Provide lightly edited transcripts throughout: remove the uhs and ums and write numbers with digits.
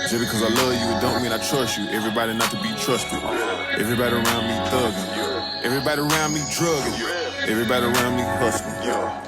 Just because I love you, it don't mean I trust you. Everybody not to be trusted. Everybody around me thugging. Everybody around me drugging. Everybody around me hustling.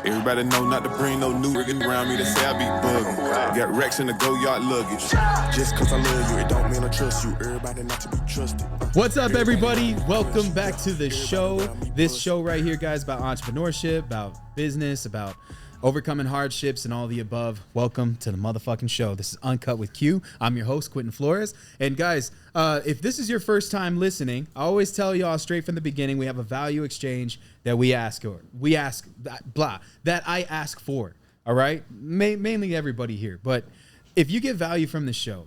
Everybody know not to bring no new riggin' around me. They say I be bugging. Got racks in the go-yard luggage. Just cause I love you, it don't mean I trust you. Everybody not to be trusted. What's up, everybody? Welcome back to the show. This show right here, guys, about entrepreneurship, about business, about overcoming hardships and all the above. Welcome to the motherfucking show. This is Uncut with Q. I'm your host, Quentin Flores. And guys, if this is your first time listening, I always tell y'all straight from the beginning, we have a value exchange that we ask that I ask for. All right, mainly everybody here. But if you get value from the show,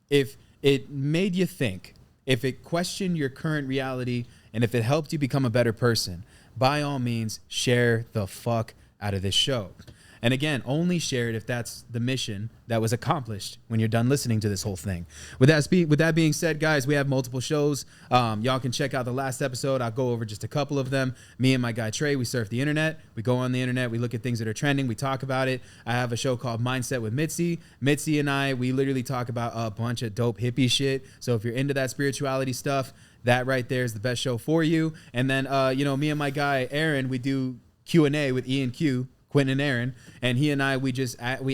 if it made you think, if it questioned your current reality, and if it helped you become a better person, by all means, share the fuck out of this show. And again, only share it if that's the mission that was accomplished when you're done listening to this whole thing. With that being said, guys, we have multiple shows. Y'all can check out the last episode. I'll go over just a couple of them. Me and my guy Trey, we surf the internet. We go on the internet. We look at things that are trending. We talk about it. I have a show called Mindset with Mitzi. Mitzi and I, we literally talk about a bunch of dope hippie shit. So if you're into that spirituality stuff, that right there is the best show for you. And then, me and my guy Aaron, we do Q&A with E and Q. Quentin and Aaron, and he and I, we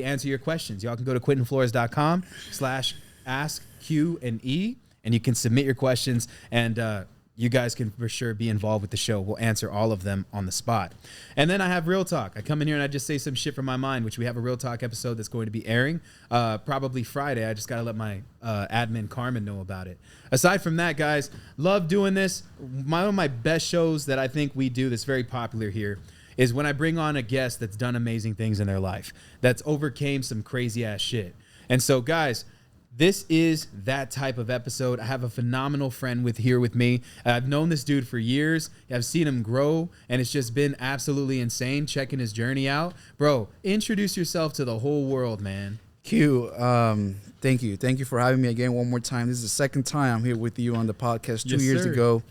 answer your questions. Y'all can go to quentinflores.com/askq&E, and you can submit your questions, and you guys can for sure be involved with the show. We'll answer all of them on the spot. And then I have Real Talk. I come in here and I just say some shit from my mind, which we have a Real Talk episode that's going to be airing probably Friday. I just got to let my admin Carmen know about it. Aside from that, guys, love doing this. One of my best shows that I think we do that's very popular here is when I bring on a guest that's done amazing things in their life, that's overcame some crazy ass shit. And so, guys, this is that type of episode. I have a phenomenal friend here with me. I've known this dude for years. I've seen him grow, and it's just been absolutely insane checking his journey out. Bro, introduce yourself to the whole world, man. Q, thank you. Thank you for having me again one more time. This is the second time I'm here with you on the podcast 2 years ago.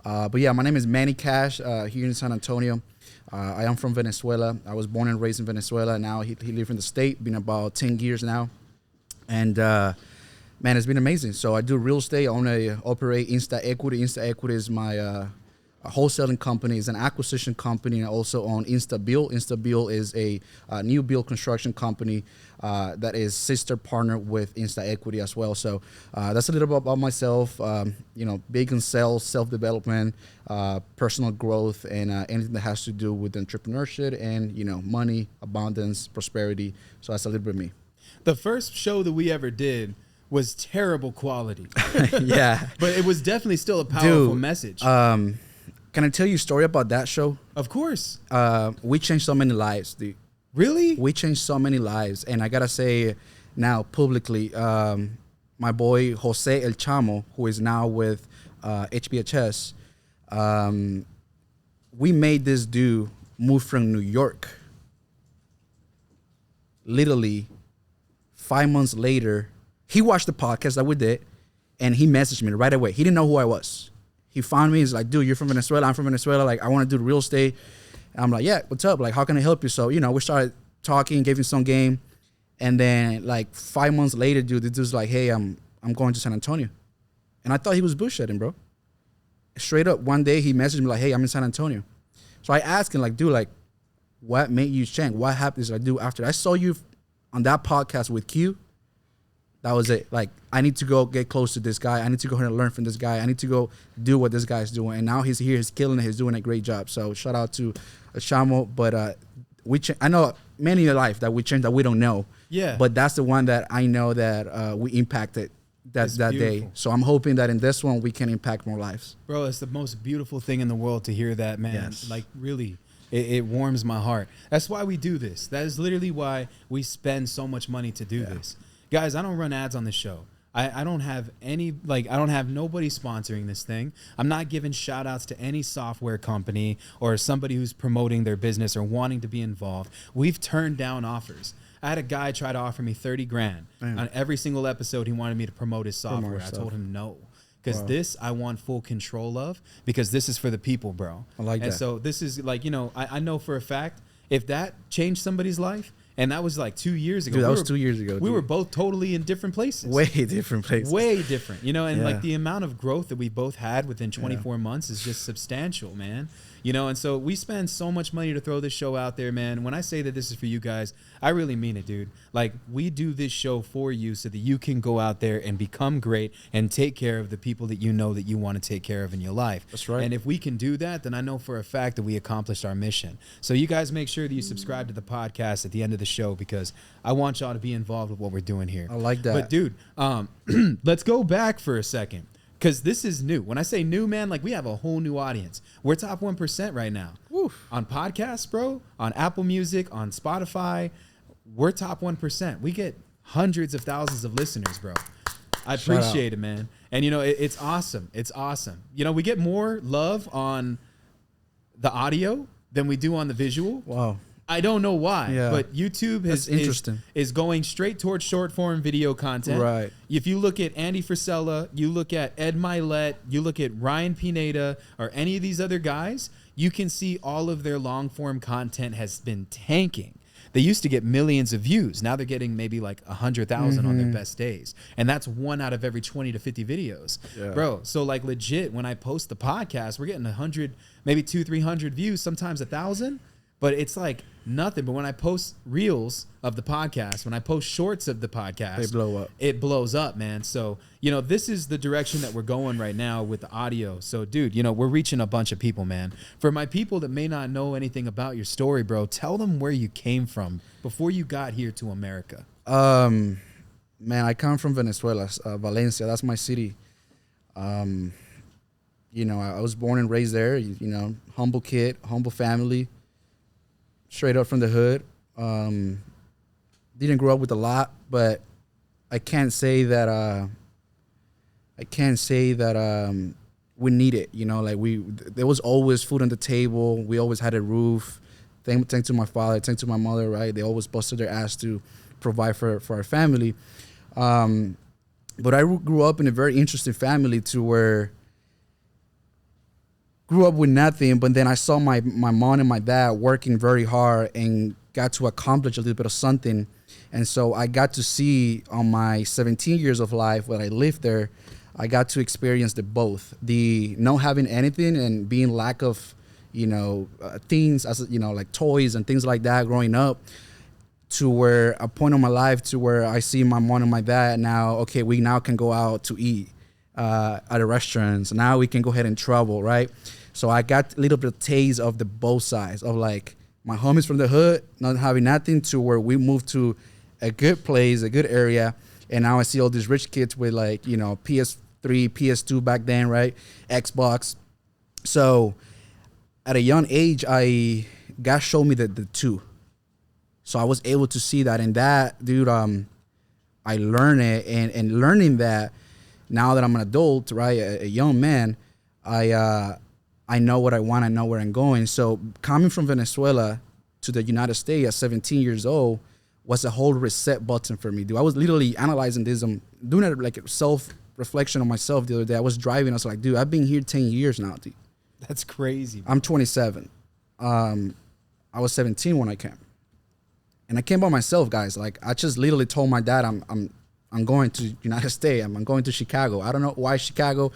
But yeah, my name is Manny Cash here in San Antonio. I am from Venezuela. I was born and raised in Venezuela. Now he lives in the state, been about 10 years now. And man, it's been amazing. So I do real estate. I operate Insta Equity. Insta Equity is my a wholesaling company. It's an acquisition company. I also own Insta Build. Insta Build is a new build construction company that is sister partner with Insta Equity as well. So that's a little bit about myself. Big in sales, self-development, personal growth, and anything that has to do with entrepreneurship and money, abundance, prosperity. So that's a little bit of me. The first show that we ever did was terrible quality. Yeah, but it was definitely still a powerful message. Can I tell you a story about that show? Of course. We changed so many lives, dude. Really? We changed so many lives. And I got to say now publicly, my boy Jose El Chamo, who is now with HBHS, we made this dude move from New York. Literally 5 months later, he watched the podcast that we did, and he messaged me right away. He didn't know who I was. He found me. He's like, dude, you're from Venezuela. I'm from Venezuela. Like, I want to do real estate. And I'm like, yeah, what's up? Like, how can I help you? So, we started talking, gave him some game. And then, like, 5 months later, dude, the dude's like, hey, I'm going to San Antonio. And I thought he was bullshitting, bro. Straight up, one day he messaged me like, hey, I'm in San Antonio. So I asked him, like, dude, like, what made you change? What happened? He's like, dude, after I saw you on that podcast with Q, that was it. Like, I need to go get close to this guy. I need to go ahead and learn from this guy. I need to go do what this guy's doing. And now he's here. He's killing it. He's doing a great job. So shout out to Shamo. But I know many in life that we changed that we don't know. Yeah. But that's the one that I know that we impacted that day. So I'm hoping that in this one we can impact more lives. Bro, it's the most beautiful thing in the world to hear that, man. Yes. Like, really. It warms my heart. That's why we do this. That is literally why we spend so much money to do this. Guys, I don't run ads on the show. I don't have nobody sponsoring this thing. I'm not giving shout outs to any software company or somebody who's promoting their business or wanting to be involved. We've turned down offers. I had a guy try to offer me $30,000 on every single episode. He wanted me to promote his software. I told him no. Because this I want full control of, because this is for the people, bro. I like that. And so this is like, I know for a fact, if that changed somebody's life And that was like 2 years ago. Dude, that was 2 years ago. We dude. were both totally in different places. Way different places. Way different. You know, and Yeah. like the amount of growth that we both had within 24 months is just substantial, man. You know, and so we spend so much money to throw this show out there, man. When I say that this is for you guys, I really mean it, dude. Like, we do this show for you so that you can go out there and become great and take care of the people that you know that you want to take care of in your life. That's right. And if we can do that, then I know for a fact that we accomplished our mission. So you guys make sure that you subscribe to the podcast at the end of the show, because I want y'all to be involved with what we're doing here. I like that. But dude, let's go back for a second, because this is new. When I say new, man, like, we have a whole new audience. We're top 1% right now. Oof. On podcasts, bro, on Apple Music, on Spotify. We're top 1%. We get hundreds of thousands of listeners, bro. I appreciate it, man. And, you know, it's awesome. It's awesome. You know, we get more love on the audio than we do on the visual. Wow. I don't know why, Yeah. but YouTube is going straight towards short form video content. Right. If you look at Andy Frisella, you look at Ed Milet, you look at Ryan Pineda, or any of these other guys, you can see all of their long form content has been tanking. They used to get millions of views. Now they're getting maybe like 100,000 on their best days. And that's 1 out of every 20 to 50 videos. Yeah. Bro, so like legit, when I post the podcast, we're getting 100, maybe 200-300 views, sometimes 1,000. But it's like nothing. But when I post reels of the podcast, when I post shorts of the podcast, They blow up. It blows up, man. So, you know, this is the direction that we're going right now with the audio. So, dude, you know, we're reaching a bunch of people, man. For my people that may not know anything about your story, bro, tell them where you came from before you got here to America. Man, I come from Venezuela, Valencia. That's my city. You know, I was born and raised there. You know, humble kid, humble family. Straight up from the hood. Didn't grow up with a lot, but I can't say that we need it. You know, like there was always food on the table. We always had a roof. Thank to my father, thank to my mother, right? They always busted their ass to provide for our family. But I grew up in a very interesting family to where grew up with nothing, but then I saw my mom and my dad working very hard and got to accomplish a little bit of something. And so I got to see on my 17 years of life when I lived there, I got to experience the both. The not having anything and being lack of, you know, things, as you know, like toys and things like that growing up, to where a point in my life to where I see my mom and my dad now, okay, we now can go out to eat at the restaurants. Now we can go ahead and travel, right? So I got a little bit of taste of the both sides of like my homies from the hood, not having nothing, to where we moved to a good place, a good area. And now I see all these rich kids with like, you know, PS3, PS2 back then, right? Xbox. So at a young age, God showed me the two. So I was able to see that. And that, dude, I learned it. And learning that now that I'm an adult, right, a young man, I know what I want. I know where I'm going. So coming from Venezuela to the United States at 17 years old was a whole reset button for me, dude. I was literally analyzing this. I'm doing it like a self-reflection on myself the other day. I was driving. I was like, dude, I've been here 10 years now, dude. That's crazy, bro. I'm 27. I was 17 when I came. And I came by myself, guys. Like, I just literally told my dad I'm going to United States. I'm going to Chicago. I don't know why Chicago,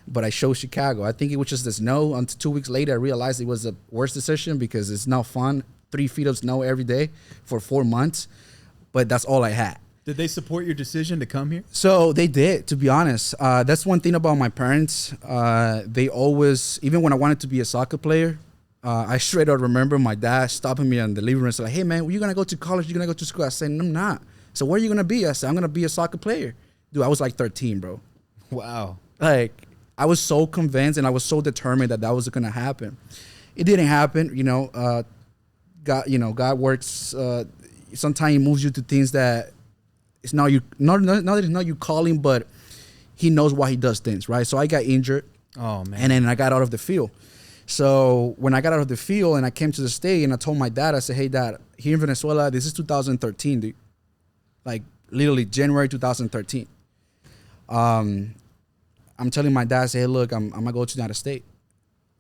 but I chose Chicago. I think it was just the snow. Until 2 weeks later, I realized it was the worst decision because it's not fun. 3 feet of snow every day for 4 months. But that's all I had. Did they support your decision to come here? So they did, to be honest. That's one thing about my parents. They always, even when I wanted to be a soccer player, I straight up remember my dad stopping me in the living room and saying, hey, man, you're going to go to college? You're going to go to school? I said, no, I'm not. So where are you going to be? I said, I'm going to be a soccer player. Dude, I was like 13, bro. Wow. Like, I was so convinced and I was so determined that was going to happen. It didn't happen. You know, God works. Sometimes he moves you to things that it's not you, not that it's not you calling, but he knows why he does things, right? So I got injured. Oh, man. And then I got out of the field. So when I got out of the field and I came to the state and I told my dad, I said, hey, Dad, here in Venezuela, this is 2013, dude. Like, literally January 2013. I'm telling my dad, I say, hey, look, I'm going to go to the United States.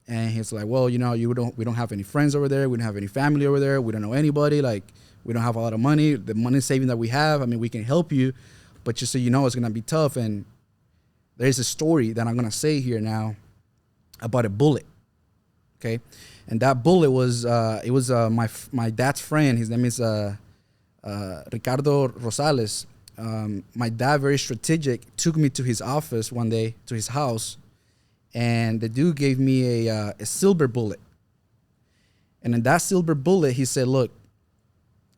And he's like, well, you know, we don't have any friends over there. We don't have any family over there. We don't know anybody. Like, We don't have a lot of money. The money saving that we have, I mean, we can help you, but just so you know, it's gonna be tough. And there's a story that I'm gonna say here now about a bullet. Okay, and that bullet was my dad's friend. His name is Ricardo Rosales. My dad, very strategic, took me to his office one day, to his house, and the dude gave me a silver bullet. And in that silver bullet, he said, look,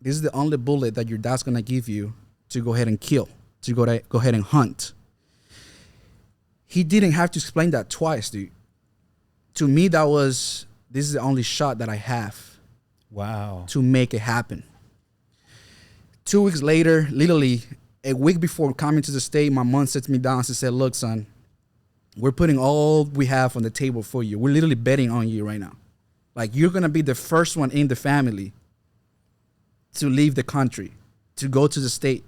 this is the only bullet that your dad's gonna give you to go ahead and kill, to go ahead and hunt. He didn't have to explain that twice, dude. To me, this is the only shot that I have. Wow. To make it happen. 2 weeks later, literally a week before coming to the state, my mom sits me down and said, look, son, we're putting all we have on the table for you. We're literally betting on you right now. Like, you're going to be the first one in the family to leave the country, to go to the state.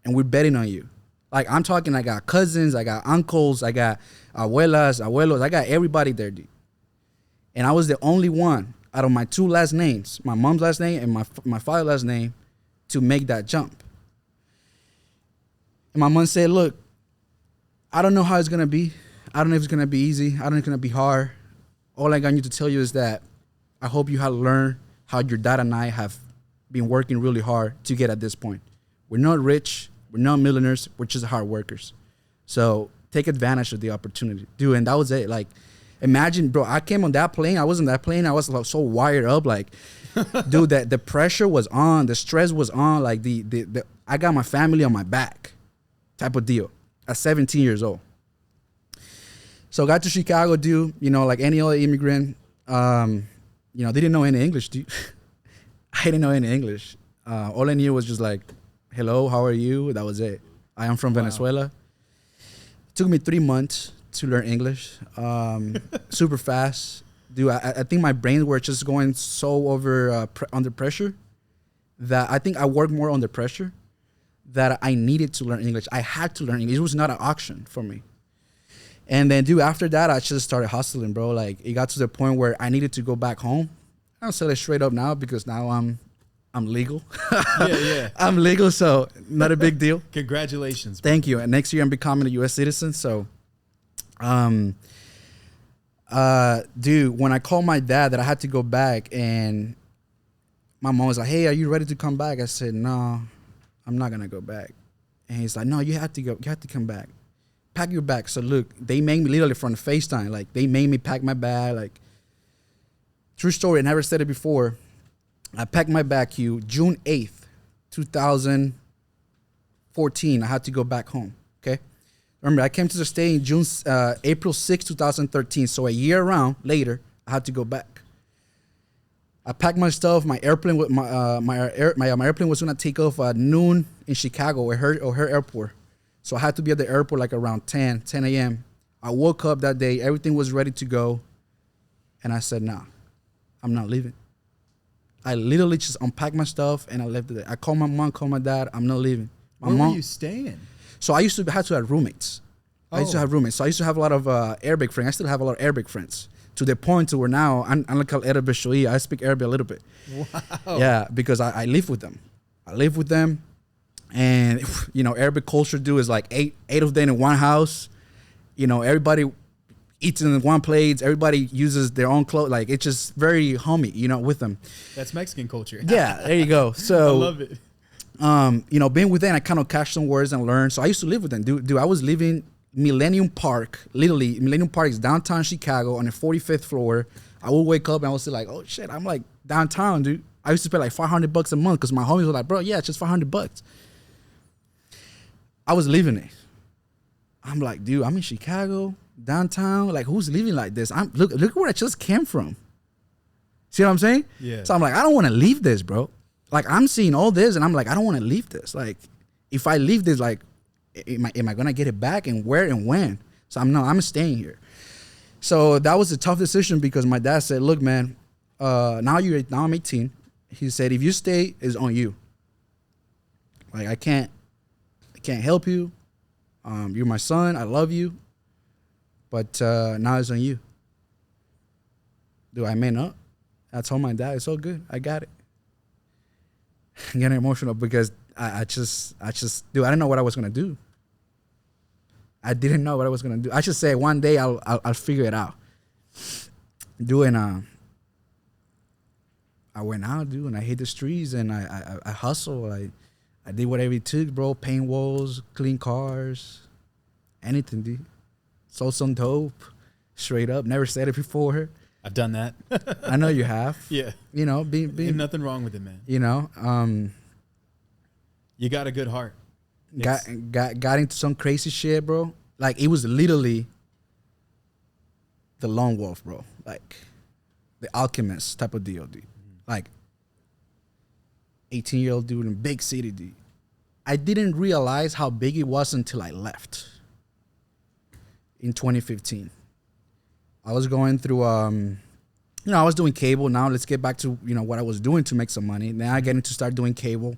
And we're betting on you. Like, I'm talking, I got cousins, I got uncles, I got abuelas, abuelos. I got everybody there, dude. And I was the only one out of my 2 last names, my mom's last name and my father's last name, to make that jump. And my mom said, look, I don't know how it's going to be. I don't know if it's going to be easy. I don't know if it's going to be hard. All I got you to tell you is that I hope you have learned how your dad and I have been working really hard to get at this point. We're not rich. We're not millionaires. We're just hard workers. So take advantage of the opportunity. Dude, and that was it. Like, imagine, bro, I came on that plane. I was on that plane. I was like so wired up. Like, dude, that the pressure was on. The stress was on. Like, I got my family on my back type of deal at 17 years old. So got to Chicago, dude, you know, like any other immigrant, you know, they didn't know any English, dude. I didn't know any English. All I knew was just like, hello, how are you? That was it. I am from Venezuela. It took me 3 months to learn English, super fast. Dude, I think my brains were just going so under pressure that I think I worked more under pressure that I needed to learn English. I had to learn English. It was not an option for me. And then, dude, after that, I just started hustling, bro. Like, it got to the point where I needed to go back home. I'll sell it straight up now because now I'm legal. Yeah. I'm legal, so not a big deal. Congratulations. Bro. Thank you. And next year, I'm becoming a U.S. citizen. So, dude, when I called my dad that I had to go back, and my mom was like, hey, are you ready to come back? I said, no, I'm not going to go back. And he's like, no, you have to go. You have to come back. Pack your bag. So look, they made me literally from the FaceTime. Like, they made me pack my bag. Like, true story. I never said it before. I packed my bag, June 8th, 2014. I had to go back home. Okay. Remember, I came to the state in April 6, 2013. So a year around later, I had to go back. I packed my stuff. My airplane, my airplane was gonna take off at noon in Chicago or her airport. So I had to be at the airport like around 10 a.m. I woke up that day. Everything was ready to go. And I said, nah, I'm not leaving. I literally just unpacked my stuff and I left it. I called my mom, called my dad. I'm not leaving. Where were you staying? So I used to have roommates. I used to have roommates. So I used to have a lot of Arabic friends. I still have a lot of Arabic friends. To the point to where now, I'm like Arabic Shoei. I speak Arabic a little bit. Wow. Yeah, because I live with them. And, you know, Arabic culture, dude, is like eight of them in one house. You know, everybody eats in one plate. Everybody uses their own clothes. Like, it's just very homey, you know, with them. That's Mexican culture. Yeah, there you go. So, I love it. You know, being with them, I kind of catch some words and learn. So I used to live with them. Dude, I was living Millennium Park. Literally, Millennium Park is downtown Chicago on the 45th floor. I would wake up and I would say like, oh, shit, I'm like downtown, dude. I used to pay like $500 a month because my homies were like, bro, yeah, it's just $500. I was living it. I'm like, dude, I'm in Chicago, downtown. Like, who's living like this? Look where I just came from. See what I'm saying? Yeah. So I'm like, I don't want to leave this, bro. Like, I'm seeing all this, and I'm like, I don't want to leave this. Like, if I leave this, like, am I gonna get it back, and where and when? So I'm staying here. So that was a tough decision because my dad said, look, man, now I'm 18. He said, if you stay, it's on you. Like, I can't help you. You're my son. I love you. But now it's on you. Do I man up? I told my dad, it's all good. I got it. I'm getting emotional because I just, dude, I didn't know what I was gonna do. I didn't know what I was gonna do. I should say one day I'll figure it out. Doing I went out, dude, and I hit the streets and I hustle. I did whatever it took, bro. Paint walls, clean cars, anything, dude. Sold some dope, straight up. Never said it before. I've done that. I know you have. Yeah. You know, Ain't nothing wrong with it, man. you know, You got a good heart. got into some crazy shit, bro. Like it was literally the lone wolf, bro. Like the alchemist type of deal, dude. Like 18-year-old dude in big city, dude. I didn't realize how big it was until I left in 2015. I was going through, I was doing cable. Now let's get back to, what I was doing to make some money. Now I get to start doing cable.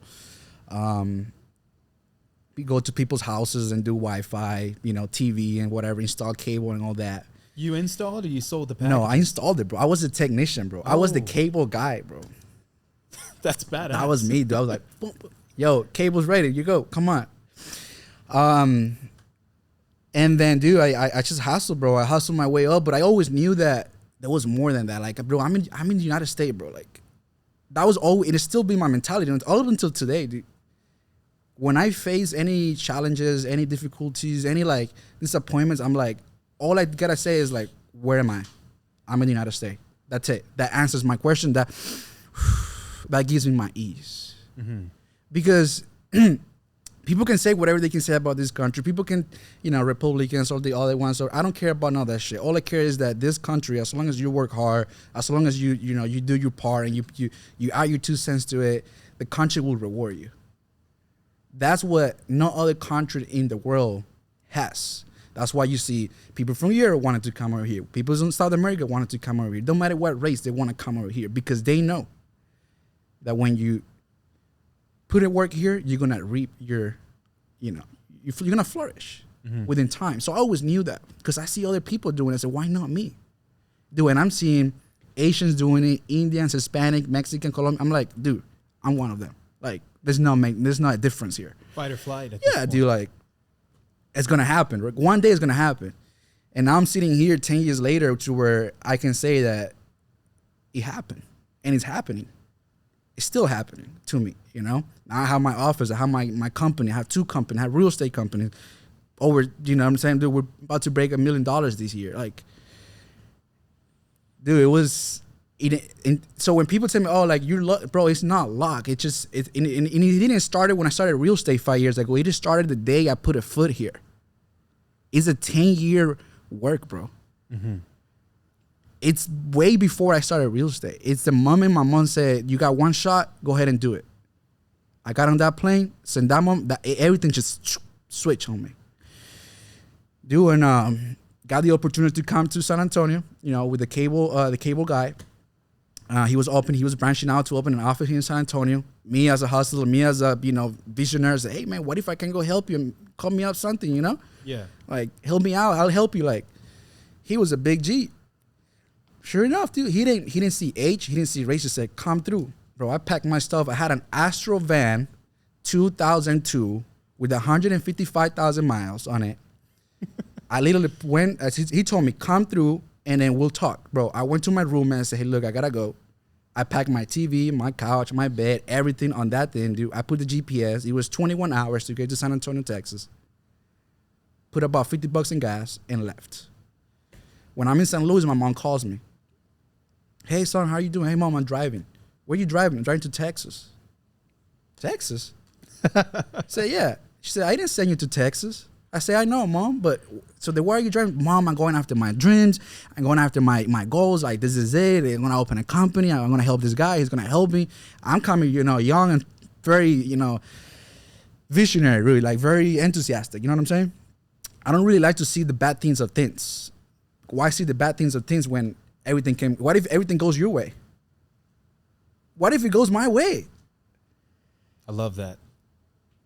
We go to people's houses and do Wi-Fi, TV and whatever, install cable and all that. You installed or you sold the package? No, I installed it, bro. I was a technician, bro. I was the Oh. cable guy, bro. That's badass. That was me, dude. I was like, boom, boom. Yo, cable's ready. You go. Come on. And then, dude, I just hustled, bro. I hustled my way up, but I always knew that there was more than that. Like, bro, I'm in the United States, bro. Like, that was always, it'll still be my mentality all up until today, dude. When I face any challenges, any difficulties, any like disappointments, I'm like, all I gotta say is like, where am I? I'm in the United States. That's it. That answers my question. That gives me my ease. Mm-hmm. Because people can say whatever they can say about this country. People can, Republicans or the other ones. Or I don't care about none of that shit. All I care is that this country, as long as you work hard, as long as you do your part and you add your 2 cents to it, the country will reward you. That's what no other country in the world has. That's why you see people from Europe wanted to come over here. People from South America wanted to come over here. No matter what race, they want to come over here because they know that when you put in work here, you're gonna reap you're gonna flourish within time. So I always knew that because I see other people doing it. So why not me? And I'm seeing Asians doing it, Indians, Hispanic, Mexican, Colombian. I'm like, dude, I'm one of them. Like, there's not a difference here. Fight or flight. Yeah, dude, like, it's gonna happen. One day it's gonna happen. And now I'm sitting here 10 years later to where I can say that it happened. And it's happening. It's still happening to me, Now I have my office, I have my company, I have 2 companies, I have real estate companies. Over, what I'm saying, dude, we're about to break $1 million this year. Like, dude, it was. So when people tell me, "Oh, like bro," it's not luck. It just it didn't start when I started real estate 5 years ago. It just started the day I put a foot here. It's a 10-year work, bro. Mm-hmm. It's way before I started real estate. It's the moment my mom said, "You got one shot, go ahead and do it." I got on that plane, send that mom, everything just switched on me. Dude, and got the opportunity to come to San Antonio, with the cable guy. He was branching out to open an office here in San Antonio. Me as a hustler, me as a, visionary, say, hey, man, what if I can go help you and call me up something, Yeah. Like, help me out. I'll help you. Like, he was a big G. Sure enough, dude, he didn't see age. He didn't see race. He said, come through. Bro, I packed my stuff. I had an Astro van, 2002, with 155,000 miles on it. I literally went, as he told me, come through, and then we'll talk. Bro, I went to my room and said, hey, look, I got to go. I packed my TV, my couch, my bed, everything on that thing, dude. I put the GPS. It was 21 hours to get to San Antonio, Texas. Put about $50 in gas and left. When I'm in St. Louis, my mom calls me. Hey, son, how you doing? Hey, mom, I'm driving. Where you driving? I'm driving to Texas. Texas? I said, yeah. She said, I didn't send you to Texas. I say, I know, mom, but so then where are you driving? Mom, I'm going after my dreams. I'm going after my goals. Like, this is it. I'm going to open a company. I'm going to help this guy. He's going to help me. I'm coming, young and very, visionary, really, like very enthusiastic. You know what I'm saying? I don't really like to see the bad things of things. Why see the bad things of things when everything came? What if everything goes your way? What if it goes my way? I love that.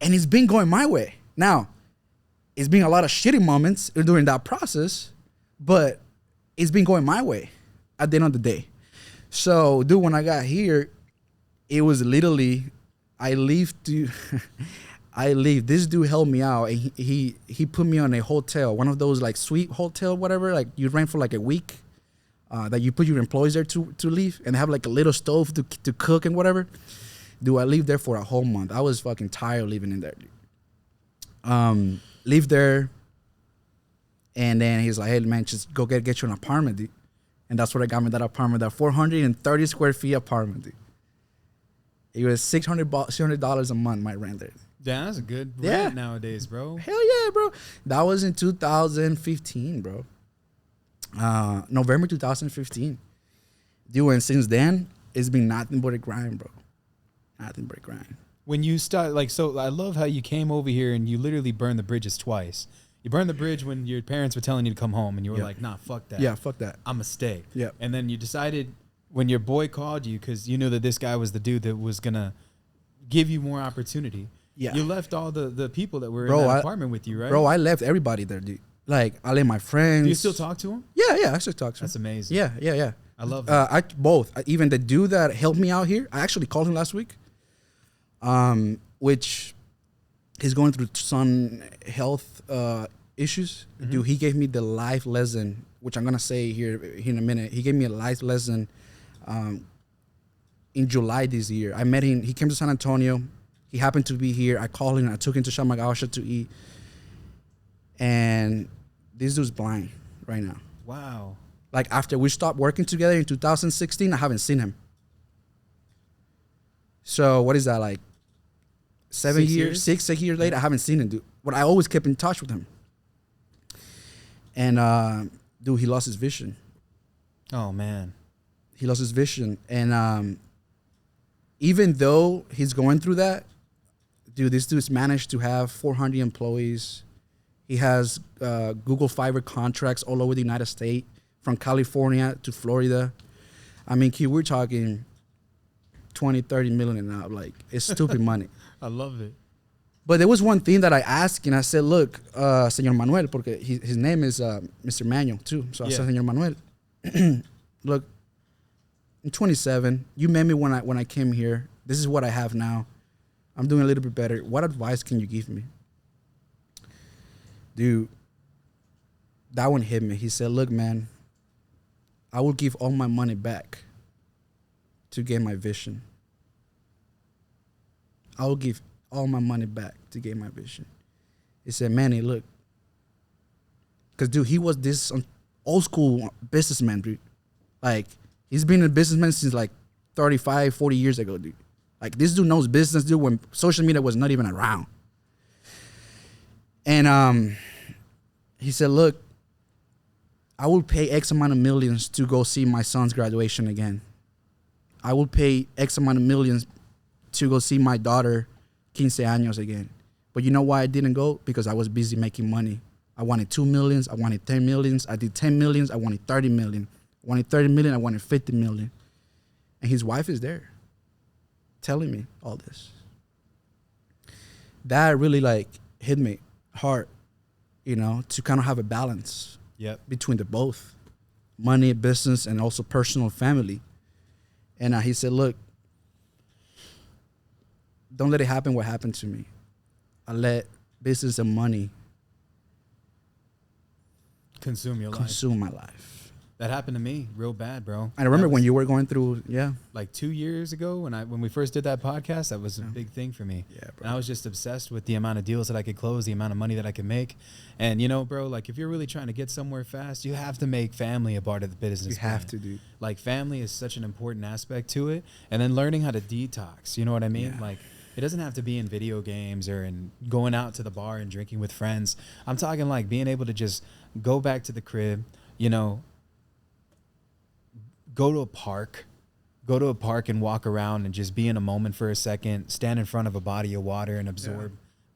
And it's been going my way. Now, it's been a lot of shitty moments during that process, but it's been going my way at the end of the day. So, dude, when I got here, it was literally I leave to I leave. This dude helped me out, and he put me on a hotel, one of those like suite hotel, whatever, like you rent for like a week, that you put your employees there to leave, and they have like a little stove to cook and whatever. Dude, I lived there for a whole month. I was fucking tired of living in there, dude. Live there, and then he's like, hey man, just go get you an apartment, dude. And that's what I got me, that apartment, that 430 square feet apartment, dude. It was $600 a month, my rent there. Yeah, that's a good Yeah. rent nowadays, bro. Hell yeah, bro. That was in 2015, bro. November 2015. Dude, and since then, it's been nothing but a grind, bro. Nothing but a grind. When you start, like, so I love how you came over here and you literally burned the bridges twice. You burned the bridge when your parents were telling you to come home and you were Yeah. like, nah, fuck that. Yeah, fuck that. I'm going to stay. Yeah. And then you decided when your boy called you, because you knew that this guy was the dude that was going to give you more opportunity. Yeah. You left all the people that were Bro, in that apartment with you, right? Bro, I left everybody there, dude. Like, I left my friends. Do you still talk to him? Yeah, I still talk to him. That's amazing. Yeah. I love that. Both. Even the dude that helped me out here, I actually called him last week. Which he's going through some health issues. Mm-hmm. Dude, he gave me the life lesson, which I'm gonna say here in a minute. He gave me a life lesson in July this year. I met him. He came to San Antonio. He happened to be here. I called him. I took him to Shamagaosha to eat. And this dude's blind right now. Wow. Like, after we stopped working together in 2016, I haven't seen him. So what is that, like 6 years later? I haven't seen him, dude. But I always kept in touch with him. And dude, he lost his vision. Oh, man. He lost his vision. And even though he's going through that, dude, this dude's managed to have 400 employees. He has Google Fiber contracts all over the United States, from California to Florida. I mean, kid, we're talking 20, 30 million and up. Like, it's stupid money. I love it. But there was one thing that I asked, and I said, look, Señor Manuel, porque his name is Mr. Manuel too. So I said, Señor Manuel, look, I'm 27. You met me when I came here. This is what I have now. I'm doing a little bit better. What advice can you give me? Dude, that one hit me. He said, look, man, I will give all my money back to get my vision. I will give all my money back to get my vision. He said, Manny, look. Because, dude, he was this old school businessman, dude. Like, he's been a businessman since, like, 35, 40 years ago, dude. Like, this dude knows business, dude, when social media was not even around. And he said, look, I will pay X amount of millions to go see my son's graduation again. I will pay X amount of millions to go see my daughter 15 años again. But you know why I didn't go? Because I was busy making money. I wanted 2 millions. I wanted 10 millions. I did 10 millions. I wanted 30 million. I wanted 30 million. I wanted 50 million. And his wife is there telling me all this. That really, like, hit me hard, you know, to kind of have a balance. Yep. Between the both, money, business, and also personal family. And he said, look, don't let it happen what happened to me. I let business and money Consume your life. consume my life. That happened to me real bad, bro. I remember That when was you were going through, like 2 years ago when we first did that podcast. That was a big thing for me. Yeah, bro. And I was just obsessed with the amount of deals that I could close, the amount of money that I could make. And you know, bro, like if you're really trying to get somewhere fast, you have to make family a part of the business. You have plan. to, dude. Like family is such an important aspect to it. And then learning how to detox. You know what I mean? Yeah. Like it doesn't have to be in video games or in going out to the bar and drinking with friends. I'm talking like being able to just go back to the crib, you know, go to a park and walk around and just be in a moment for a second, stand in front of a body of water and absorb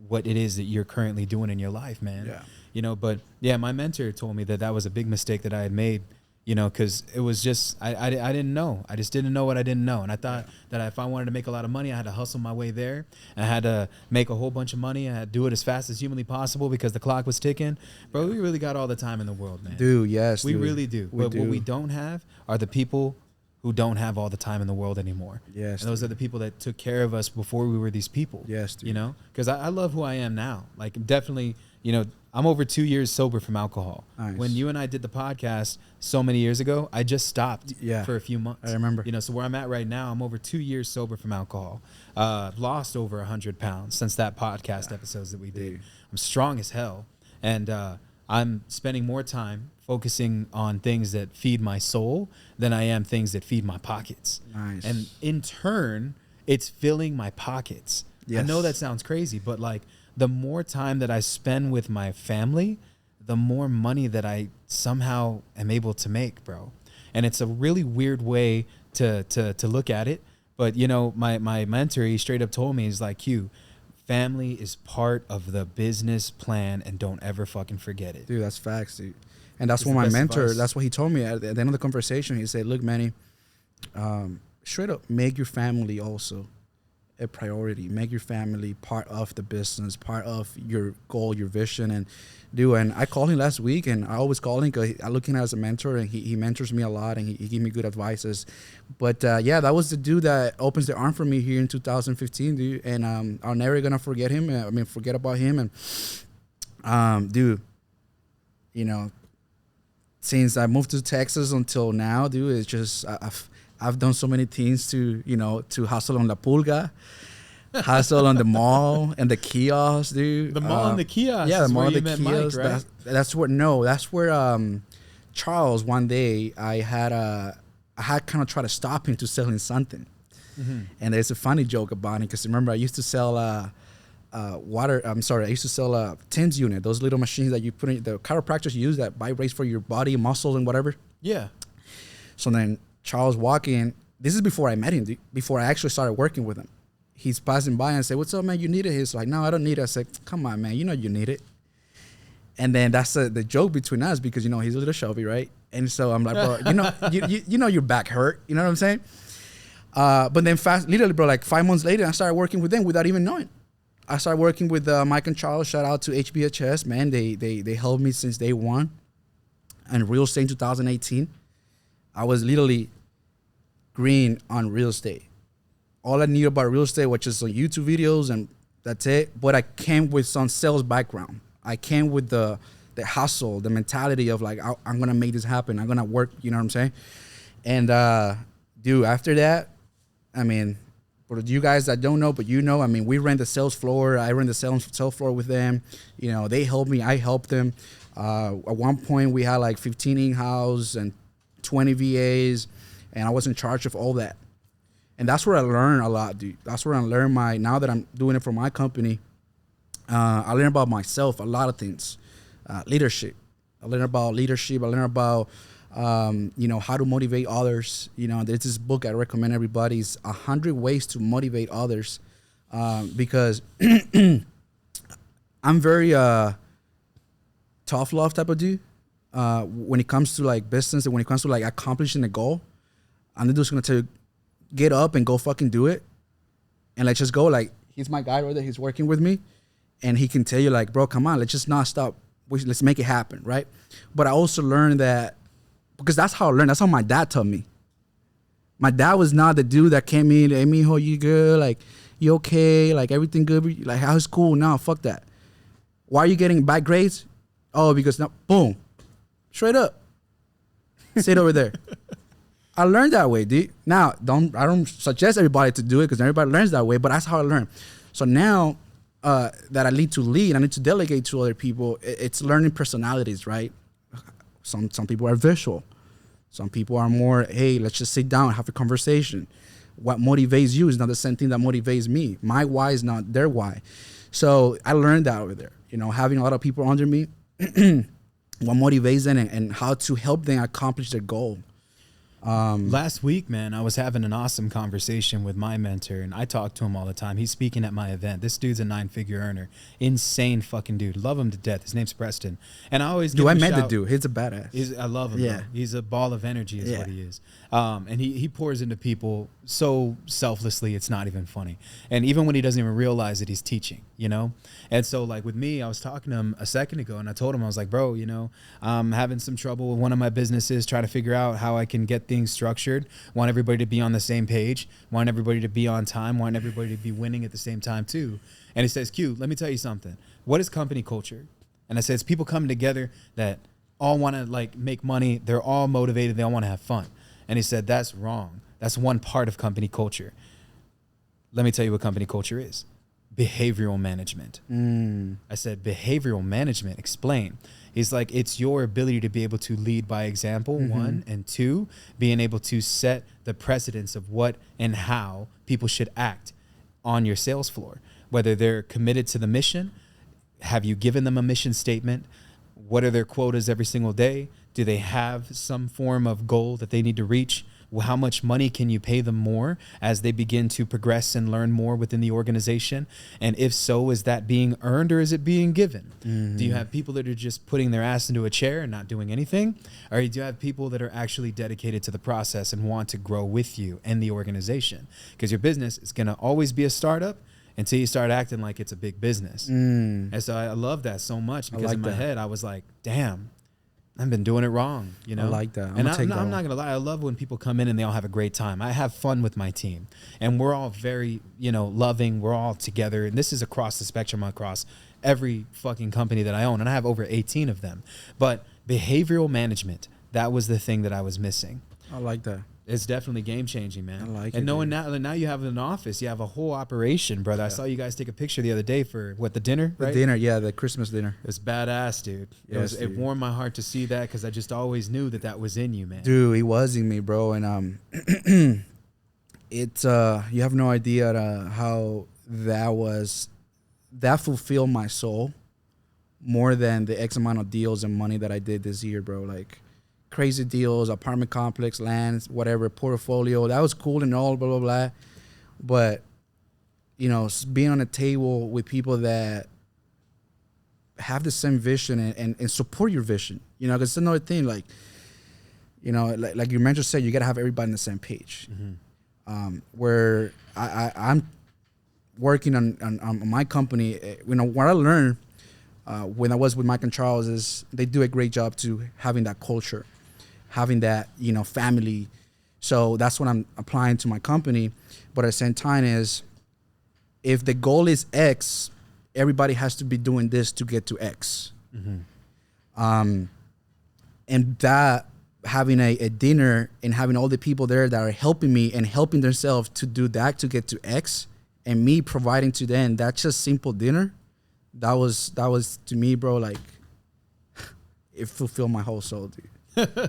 what it is that you're currently doing in your life, man. Yeah. You know, but yeah, my mentor told me that that was a big mistake that I had made, you know, because it was just, I didn't know. I just didn't know what I didn't know. And I thought that if I wanted to make a lot of money, I had to hustle my way there. I had to make a whole bunch of money. I had to do it as fast as humanly possible because the clock was ticking. Bro, we really got all the time in the world, man. Dude, yes, We dude. really do. We But do. what we don't have are the people who don't have all the time in the world anymore. Yes, And those are the people that took care of us before we were these people. Yes, dude. You know, because I love who I am now. Like, definitely, you know, I'm over 2 years sober from alcohol. Nice. When you and I did the podcast so many years ago, I just stopped for a few months. I remember. You know, so where I'm at right now, I'm over 2 years sober from alcohol. Lost over 100 pounds since that podcast episodes that we did. Dude. I'm strong as hell. And I'm spending more time focusing on things that feed my soul than I am things that feed my pockets. Nice. And in turn, it's filling my pockets. I Yes. know that sounds crazy, but like the more time that I spend with my family, the more money that I somehow am able to make, bro. And it's a really weird way to look at it. But, you know, my mentor, he straight up told me, he's like, Q, family is part of the business plan and don't ever fucking forget it. Dude, that's facts, dude. And that's It's what the my best mentor, advice. that's what he told me at the end of the conversation. He said, look, Manny, straight up, make your family also a priority. Make your family part of the business, part of your goal, your vision. And I called him last week, and I always call him because I look at him as a mentor, and he mentors me a lot, and he gives me good advices. But yeah, that was the dude that opens the arm for me here in 2015, dude. And I'll never gonna forget him. Forget about him. And dude, you know, since I moved to Texas until now, dude, it's just I've done so many things to hustle on La Pulga, hustle on the mall and the kiosk, dude. The mall and the kiosk. Yeah, the is mall where and the you met kiosk. Mike, right? That's where Charles, one day I had kind of tried to stop him to selling something. Mm-hmm. And there's a funny joke about it because remember I used to sell I used to sell TINS unit, those little machines that you put in, the chiropractors use that vibrates for your body, muscles, and whatever. Yeah. So then Charles walking, this is before I met him, dude, before I actually started working with him. He's passing by and said, "What's up, man? You need it?" He's like, "No, I don't need it." I said, "Come on, man, you know you need it." And then that's the joke between us because, you know, he's a little shelby, right? And so I'm like, bro, you know, you know your back hurt. You know what I'm saying? But then literally, bro, like 5 months later, I started working with them without even knowing. I started working with Mike and Charles. Shout out to HBHS, man. They helped me since day one. And real estate in 2018, I was literally green on real estate. All I knew about real estate was just some YouTube videos, and that's it. But I came with some sales background. I came with the hustle, the mentality of like, I'm going to make this happen. I'm going to work, you know what I'm saying? And, dude, after that, I mean, for you guys that don't know, but you know, I mean, we ran the sales floor. I ran the sales floor with them. You know, they helped me. I helped them. At one point, we had like 15 in-house and 20 VAs, and I was in charge of all that. And that's where I learned a lot, dude. That's where I learned now that I'm doing it for my company, I learned about myself, a lot of things. Leadership. I learned about leadership. I learned about, you know, how to motivate others. You know, there's this book I recommend everybody. It's 100 Ways to Motivate Others. Because I'm very tough love type of dude. When it comes to like business and when it comes to like accomplishing a goal, I'm just going to tell you, get up and go fucking do it. And let's just go. Like, he's my guy right there. He's working with me. And he can tell you like, bro, come on, let's just not stop. Let's make it happen, right? But I also learned that, because that's how I learned. That's how my dad taught me. My dad was not the dude that came in, hey, mijo, you good? Like, you okay? Like, everything good? Like, how's school? No, fuck that. Why are you getting bad grades? Oh, because now, boom. Straight up. Sit over there. I learned that way, dude. Now, I don't suggest everybody to do it because everybody learns that way, but that's how I learned. So now that I need to lead, I need to delegate to other people. It's learning personalities, right? Some people are visual. Some people are more, hey, let's just sit down and have a conversation. What motivates you is not the same thing that motivates me. My why is not their why. So I learned that over there. You know, having a lot of people under me, what motivates them and how to help them accomplish their goal. Last week, man, I was having an awesome conversation with my mentor, and I talk to him all the time. He's speaking at my event. This dude's a 9-figure earner. Insane fucking dude. Love him to death. His name's Preston. And I always give him I a met the shout. dude. He's a badass. I love him, Yeah. bro. He's a ball of energy is what he is. And he pours into people so selflessly, it's not even funny. And even when he doesn't even realize it, he's teaching. you know? And so like with me, I was talking to him a second ago and I told him, I was like, bro, you know, I'm having some trouble with one of my businesses, trying to figure out how I can get things structured. Want everybody to be on the same page, want everybody to be on time, want everybody to be winning at the same time too. And he says, Q, let me tell you something. What is company culture? And I said, it's people coming together that all want to like make money. They're all motivated. They all want to have fun. And he said, that's wrong. That's one part of company culture. Let me tell you what company culture is. Behavioral management. I said, behavioral management, explain. He's like, it's your ability to be able to lead by example, one, and two, being able to set the precedence of what and how people should act on your sales floor, whether they're committed to the mission. Have you given them a mission statement? What are their quotas every single day? Do they have some form of goal that they need to reach? How much money can you pay them more as they begin to progress and learn more within the organization? And if so, is that being earned or is it being given? Do you have people that are just putting their ass into a chair and not doing anything? Or do you have people that are actually dedicated to the process and want to grow with you and the organization? Because your business is going to always be a startup until you start acting like it's a big business. And so I love that so much because like in my that. head, I was like, damn, I've been doing it wrong, you know? I like that. I'm not going to lie. I love when people come in and they all have a great time. I have fun with my team. And we're all very, you know, loving. We're all together. And this is across the spectrum, across every fucking company that I own. And I have over 18 of them. But behavioral management, that was the thing that I was missing. I like that. It's definitely game changing, man. I like and it, knowing dude. now you have an office, you have a whole operation, brother. I saw you guys take a picture the other day for what, the dinner, right? The dinner, yeah, the Christmas dinner. It's badass, dude. Yes, It dude. warmed my heart to see that because I just always knew that that was in you, man. Dude, it was in me, bro. And it's you have no idea how that fulfilled my soul more than the X amount of deals and money that I did this year, bro. Like crazy deals, apartment complex, lands, whatever, portfolio. That was cool and all, blah, blah, blah. But, you know, being on a table with people that have the same vision and support your vision, you know, because it's another thing, like, you know, like your mentor said, you got to have everybody on the same page. Where I'm working on my company, you know, what I learned when I was with Mike and Charles is they do a great job to having that culture, having that, you know, family. So that's what I'm applying to my company. But at the same time is, if the goal is X, everybody has to be doing this to get to X. And that having a dinner and having all the people there that are helping me and helping themselves to do that to get to X, and me providing to them that just simple dinner, that was to me, bro, like it fulfilled my whole soul, dude.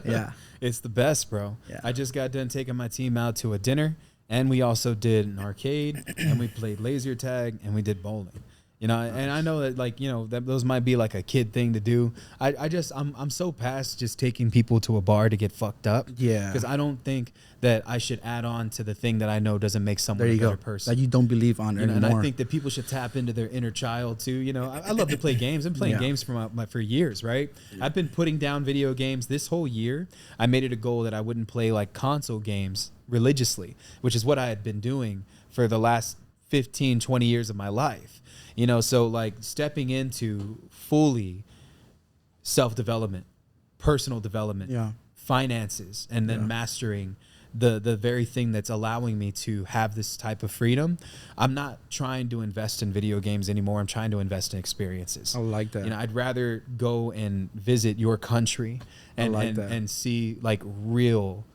Yeah. It's the best, bro. Yeah. I just got done taking my team out to a dinner, and we also did an arcade, and we played laser tag, and we did bowling. You know, and I know that, like, you know, that those might be like a kid thing to do. I'm so past just taking people to a bar to get fucked up. Yeah. Because I don't think that I should add on to the thing that I know doesn't make someone There a you better go. person. That you don't believe on You know, anymore. and I think that people should tap into their inner child too. You know, I love to play games. I've been playing Yeah. games for years, right? I've been putting down video games this whole year. I made it a goal that I wouldn't play like console games religiously, which is what I had been doing for the last 15, 20 years of my life. You know, so like stepping into fully self-development, personal development, Yeah. finances, and then Yeah. mastering the very thing that's allowing me to have this type of freedom. I'm not trying to invest in video games anymore. I'm trying to invest in experiences. I like that. You know, I'd rather go and visit your country and like that. and see like real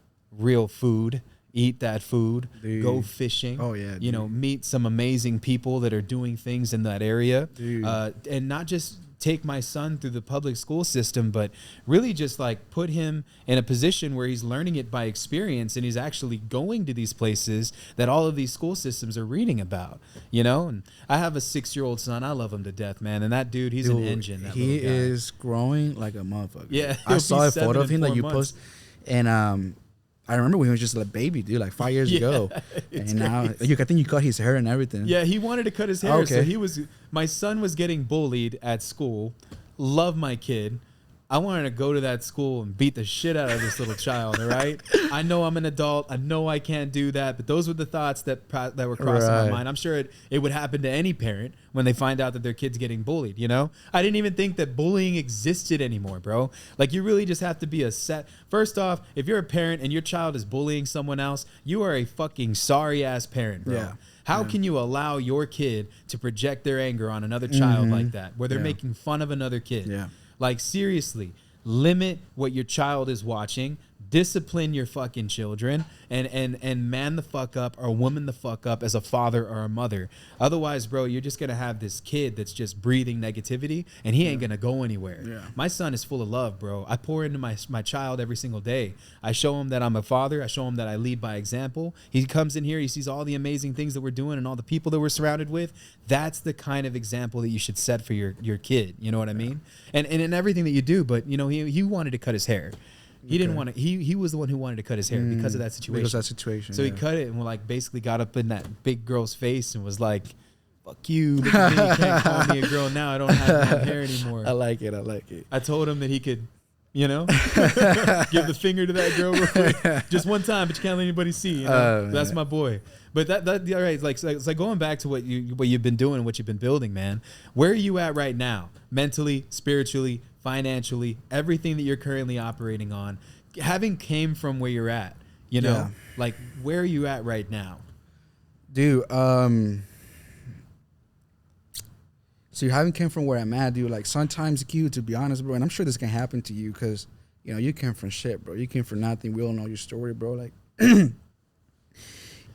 food, eat that food, Dude. go fishing. Oh, yeah, You know, dude. meet some amazing people that are doing things in that area. Dude. And not just take my son through the public school system, but really just like put him in a position where he's learning it by experience and he's actually going to these places that all of these school systems are reading about, you know? And I have a 6-year-old son. I love him to death, man. And that dude, he's an Dude, engine. That he little guy. is growing like a motherfucker. Yeah, I he'll saw be a photo 7 of him in that 4 you months. post, and I remember when he was just a baby, dude, like 5 years ago, it's and now I think you cut his hair and everything. Yeah, he wanted to cut his hair. So Okay. my son was getting bullied at school. Love my kid. I wanted to go to that school and beat the shit out of this little child, all right? I know I'm an adult. I know I can't do that, but those were the thoughts that were crossing my mind. I'm sure it would happen to any parent when they find out that their kid's getting bullied, you know? I didn't even think that bullying existed anymore, bro. Like, you really just have to be First off, if you're a parent and your child is bullying someone else, you are a fucking sorry-ass parent, bro. Yeah. How can you allow your kid to project their anger on another child like that, where they're making fun of another kid? Yeah. Like, seriously, limit what your child is watching, discipline your fucking children, and man the fuck up or woman the fuck up as a father or a mother. Otherwise, bro, you're just going to have this kid that's just breathing negativity, and he ain't going to go anywhere. Yeah. My son is full of love, bro. I pour into my child every single day. I show him that I'm a father. I show him that I lead by example. He comes in here, he sees all the amazing things that we're doing and all the people that we're surrounded with. That's the kind of example that you should set for your kid. You know what I mean? And in everything that you do, but, you know, he wanted to cut his hair. He didn't want to. He was the one who wanted to cut his hair because of that situation. Because of that situation. So he cut it and like basically got up in that big girl's face and was like, "Fuck you! Look at me. You can't call me a girl now. I don't have long hair anymore." I like it. I told him that he could, you know, give the finger to that girl real quick, just one time, but you can't let anybody see. You know? That's my boy. But that all right. It's like going back to what you've been doing, what you've been building, man. Where are you at right now, mentally, spiritually, financially, everything that you're currently operating on, having came from where you're at, you know, like where are you at right now? Dude, so you haven't came from where I'm at, dude. Like sometimes, Q, to be honest, bro, and I'm sure this can happen to you because, you know, you came from shit, bro. You came from nothing. We all know your story, bro. Like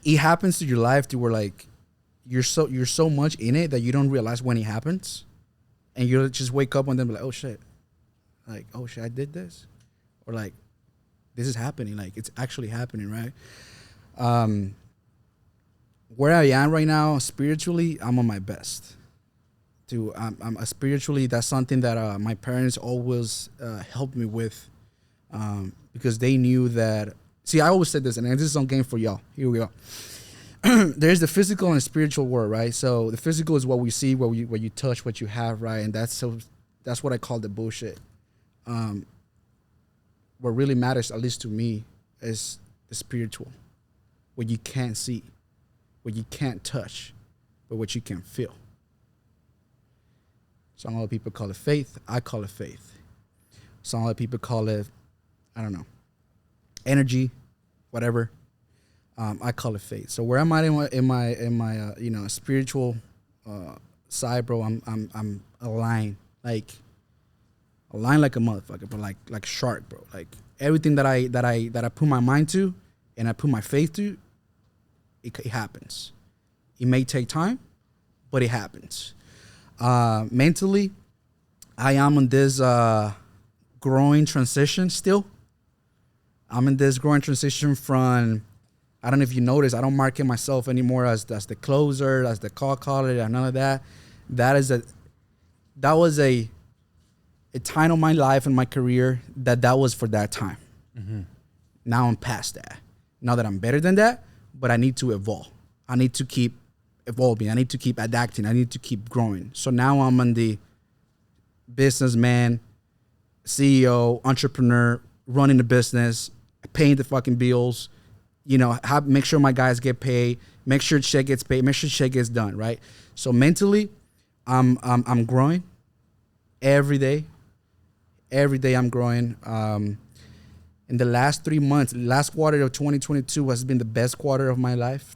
it happens to your life to where like you're so much in it that you don't realize when it happens, and you just wake up one day and be like, oh shit. Like, oh shit, I did this, or like, this is happening. Like, it's actually happening, right? Where I am right now, spiritually, I'm on my best. Dude, I'm spiritually. That's something that my parents always helped me with, because they knew that. See, I always said this, and this is some game for y'all. Here we go. There's the physical and spiritual world, right? So the physical is what we see, what you touch, what you have, right? And that's what I call the bullshit. What really matters, at least to me, is the spiritual. What you can't see, what you can't touch, but what you can feel. Some other people call it faith. I call it faith. Some other people call it, I don't know, energy, whatever. I call it faith. So where am I in my you know, spiritual side, bro? I'm aligned, like a motherfucker, but like shark, bro. Like everything that I put my mind to and I put my faith to, it happens. It may take time, but it happens. Mentally, I am on this growing transition still. I'm in this growing transition from, I don't know if you notice, I don't market myself anymore as the closer, as the call caller, none of that. That was a time of my life and my career that was for that time. Mm-hmm. Now I'm past that. Now that I'm better than that, but I need to evolve. I need to keep evolving. I need to keep adapting. I need to keep growing. So now I'm on the businessman, CEO, entrepreneur, running the business, paying the fucking bills, you know, make sure my guys get paid, make sure check gets paid, make sure check gets done, right? So mentally, I'm growing every day. Every day I'm growing. In the last 3 months, last quarter of 2022 has been the best quarter of my life,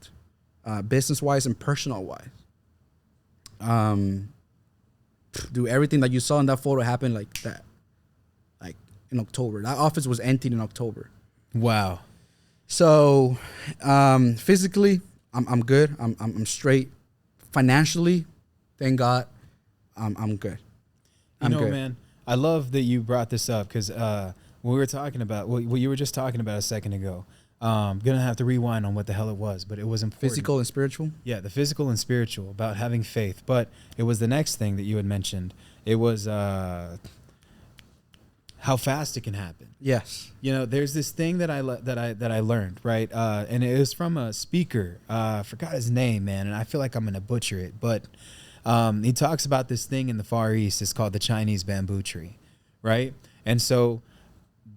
business-wise and personal-wise. Do everything that you saw in that photo happen like that, like in October. That office was emptied in October. Wow. So, physically, I'm good. I'm straight. Financially, thank God, I'm good. You know, man, I love that you brought this up because we were talking about what you were just talking about a second ago. Gonna have to rewind on what the hell it was, but it was important. Physical and spiritual? Yeah, the physical and spiritual, about having faith. But it was the next thing that you had mentioned. It was how fast it can happen. Yes. You know, there's this thing that I learned, right? And it was from a speaker. I forgot his name, man, and I feel like I'm gonna butcher it. But he talks about this thing in the Far East. It's called the Chinese bamboo tree, right? And so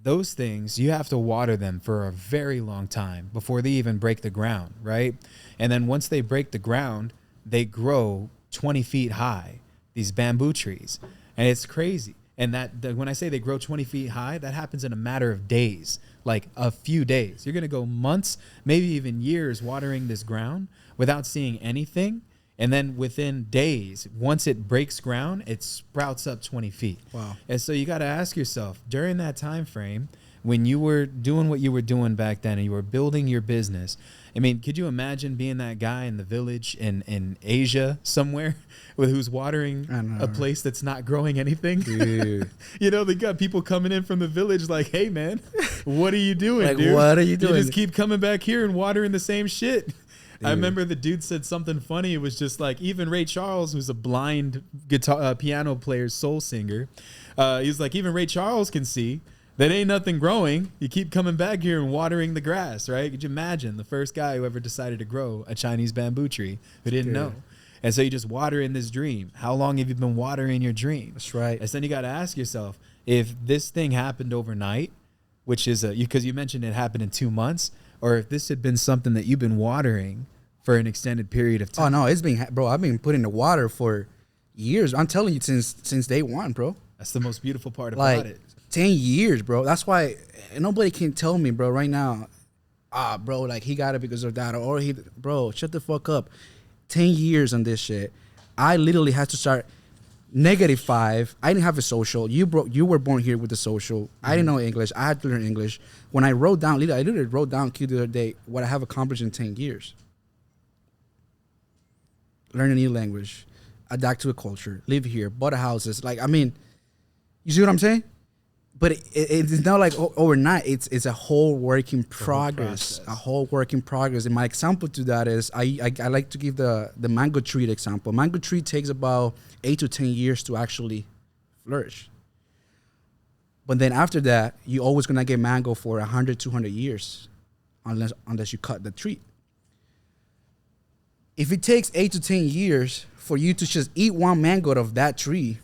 those things, you have to water them for a very long time before they even break the ground, right? And then once they break the ground, they grow 20 feet high, these bamboo trees. And it's crazy. And when I say they grow 20 feet high, that happens in a matter of days, like a few days. You're going to go months, maybe even years watering this ground without seeing anything. And then within days, once it breaks ground, it sprouts up 20 feet. Wow. And so you got to ask yourself, during that time frame, when you were doing what you were doing back then and you were building your business, I mean, could you imagine being that guy in the village in Asia somewhere who's watering a place that's not growing anything? Dude. You know, they got people coming in from the village like, hey, man, what are you doing, Like, dude? what are you doing? You just keep coming back here and watering the same shit. Dude. I remember the dude said something funny. It was just like, even Ray Charles, who's a blind guitar piano player, soul singer, he was like, even Ray Charles can see that ain't nothing growing. You keep coming back here and watering the grass, right? Could you imagine the first guy who ever decided to grow a Chinese bamboo tree who didn't know? And so you just water in this dream. How long have you been watering your dream? That's right. And then you got to ask yourself, if this thing happened overnight, which is because you mentioned it happened in 2 months, or if this had been something that you've been watering for an extended period of time. Oh no, it's been, bro. I've been putting the water for years. I'm telling you, since day one, bro. That's the most beautiful part Like about it. 10 years, bro. That's why nobody can tell me, bro, right now, bro, like he got it because of that, or bro, shut the fuck up. 10 years on this shit. I literally had to start -5. I didn't have a social. You were born here with the social. I didn't know English. I had to learn English. When I wrote down, I literally wrote down the other day what I have accomplished in 10 years. Learn a new language, adapt to a culture, live here, bought houses. Like, I mean, you see what I'm saying? But it's not like overnight. It's a whole work in progress. A whole work in progress. And my example to that is I like to give the mango tree example. Mango tree takes about 8 to 10 years to actually flourish. But then after that, you're always gonna get mango for 100, 200 years, unless you cut the tree. If it takes 8 to 10 years for you to just eat one mango out of that tree,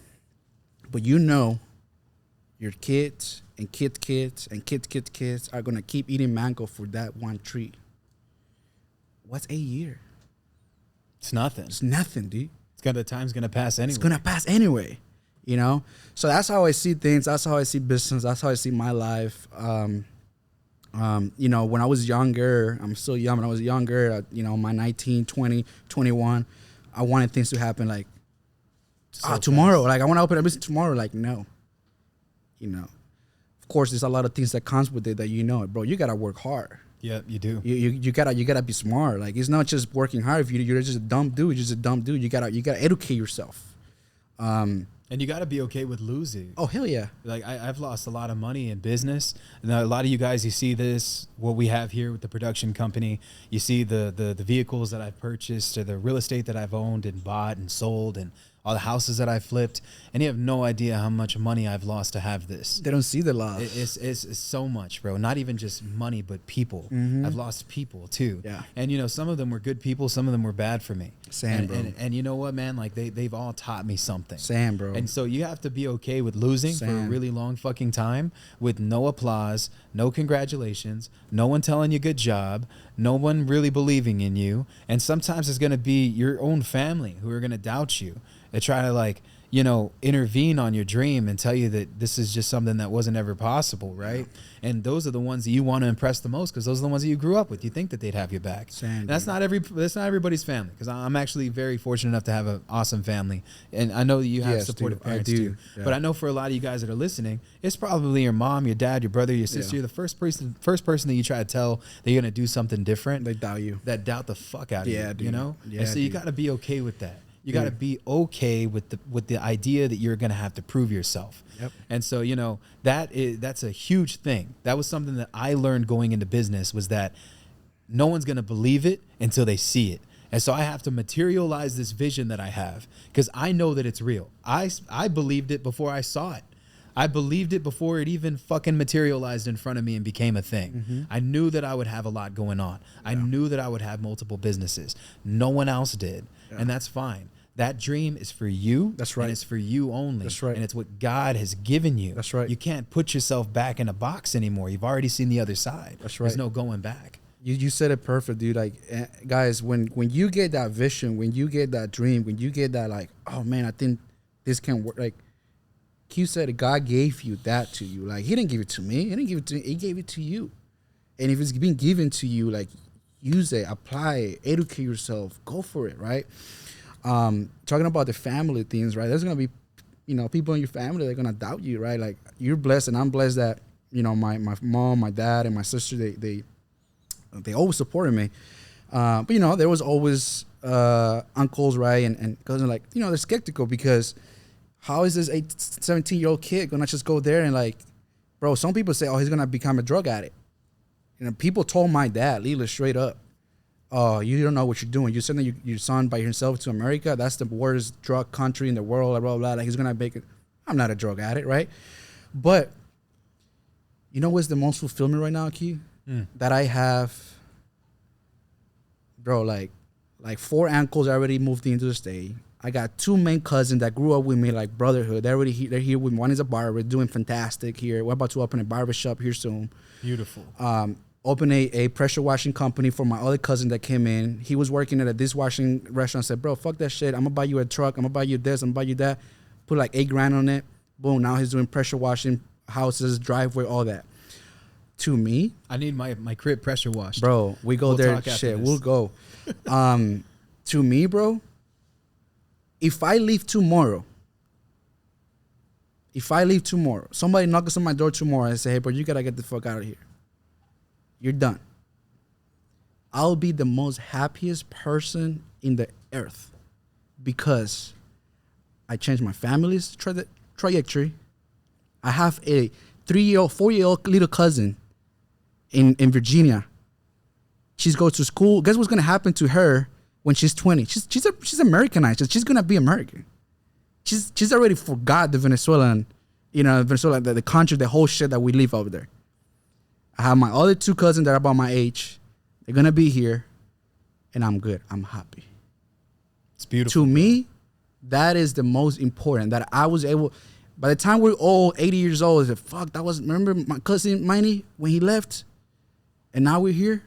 but you know your kids and kids and kids are going to keep eating mango for that one tree. What's a year? It's nothing. It's nothing, dude. The time's going to pass anyway. It's going to pass anyway, you know? So that's how I see things. That's how I see business. That's how I see my life. You know, when I was younger, I'm still young. When I was younger, you know, my 19, 20, 21, I wanted things to happen like tomorrow. Like, I want to open a business tomorrow. Like, no. You know, of course, there's a lot of things that comes with it that you know, bro. You gotta work hard. Yeah, you do. You gotta be smart. Like, it's not just working hard. If you're just a dumb dude, you're just a dumb dude. You gotta educate yourself. And you gotta be okay with losing. Oh hell yeah! Like I've lost a lot of money in business, and a lot of you guys, you see this, what we have here with the production company. You see the vehicles that I've purchased, or the real estate that I've owned and bought and sold, and all the houses that I flipped, and you have no idea how much money I've lost to have this. They don't see the loss. It's so much, bro. Not even just money, but people. I've lost people too. Yeah. And you know, some of them were good people, some of them were bad for me. Same, bro. And you know what, man? Like they've all taught me something. Same, bro. And so you have to be okay with losing for a really long fucking time, with no applause, no congratulations, no one telling you good job, no one really believing in you. And sometimes it's gonna be your own family who are gonna doubt you. They try to, like, you know, intervene on your dream and tell you that this is just something that wasn't ever possible, right? And those are the ones that you want to impress the most, because those are the ones that you grew up with. You think that they'd have your back. Same, that's not everybody's family, because I'm actually very fortunate enough to have an awesome family, and I know that you have supportive parents too. Yeah. But I know for a lot of you guys that are listening, it's probably your mom, your dad, your brother, your sister. You're the first person that you try to tell that you're gonna do something different. They doubt you. That doubt the fuck out of you. Dude. You know. Yeah, and so you got to be okay with that. You got to be okay with the idea that you're going to have to prove yourself. Yep. And so, you know, that's a huge thing. That was something that I learned going into business, was that no one's going to believe it until they see it. And so I have to materialize this vision that I have, because I know that it's real. I believed it before I saw it. I believed it before it even fucking materialized in front of me and became a thing. I knew that I would have a lot going on. I knew that I would have multiple businesses. No one else did. And that's fine. That dream is for you. That's right. And it's for you only. That's right. And it's what God has given you. That's right. You can't put yourself back in a box anymore. You've already seen the other side. That's right. There's no going back. You said it perfect, dude. Like, guys, when you get that vision, when you get that dream, when you get that, like, oh man, I think this can work. Like Q said, God gave you that to you. Like, he didn't give it to me. He didn't give it to me. He gave it to you. And if it's being given to you, like, use it, apply it, educate yourself, go for it, right? Talking about the family things, right? There's gonna be, people in your family that are gonna doubt you, right? Like, you're blessed, and I'm blessed that my mom, my dad, and my sister they always supported me. But there was always uncles, right, and cousins, like, they're skeptical because how is this 17-year-old kid gonna just go there and, like, bro? Some people say, oh, he's gonna become a drug addict. People told my dad, Lila, straight up, oh, you don't know what you're doing. You're sending your son by himself to America. That's the worst drug country in the world, blah, blah, blah. Like, he's going to make it. I'm not a drug addict, right? But you know what's the most fulfillment right now, Key? That I have, bro, like 4 uncles already moved into the state. I got 2 main cousins that grew up with me, like brotherhood. They're here with me. One is a barber, doing fantastic here. We're about to open a barber shop here soon. Beautiful. Open a pressure washing company for my other cousin that came in. He was working at a dishwashing restaurant. Said, bro, fuck that shit. I'm gonna buy you a truck. I'm gonna buy you this. I'm gonna buy you that. Put like $8 grand on it. Boom. Now he's doing pressure washing, houses, driveway, all that. To me, I need my crib pressure washed. bro. We go We'll there. talk after Shit, this. we'll go. To me, bro, if I leave tomorrow, somebody knocks on my door tomorrow and say, hey, bro, you gotta get the fuck out of here. You're done. I'll be the most happiest person in the earth because I changed my family's trajectory. I have a 3-year-old, 4-year-old little cousin in Virginia. She's going to school. Guess what's going to happen to her when she's 20? She's Americanized. She's going to be American. She's already forgot the Venezuelan, Venezuela, the country, the whole shit that we live over there. I have my other 2 cousins that are about my age. They're going to be here, and I'm good. I'm happy. It's beautiful. To me, that is the most important, that I was able, by the time we're all 80 years old, I said, fuck, remember my cousin Manny when he left? And now we're here?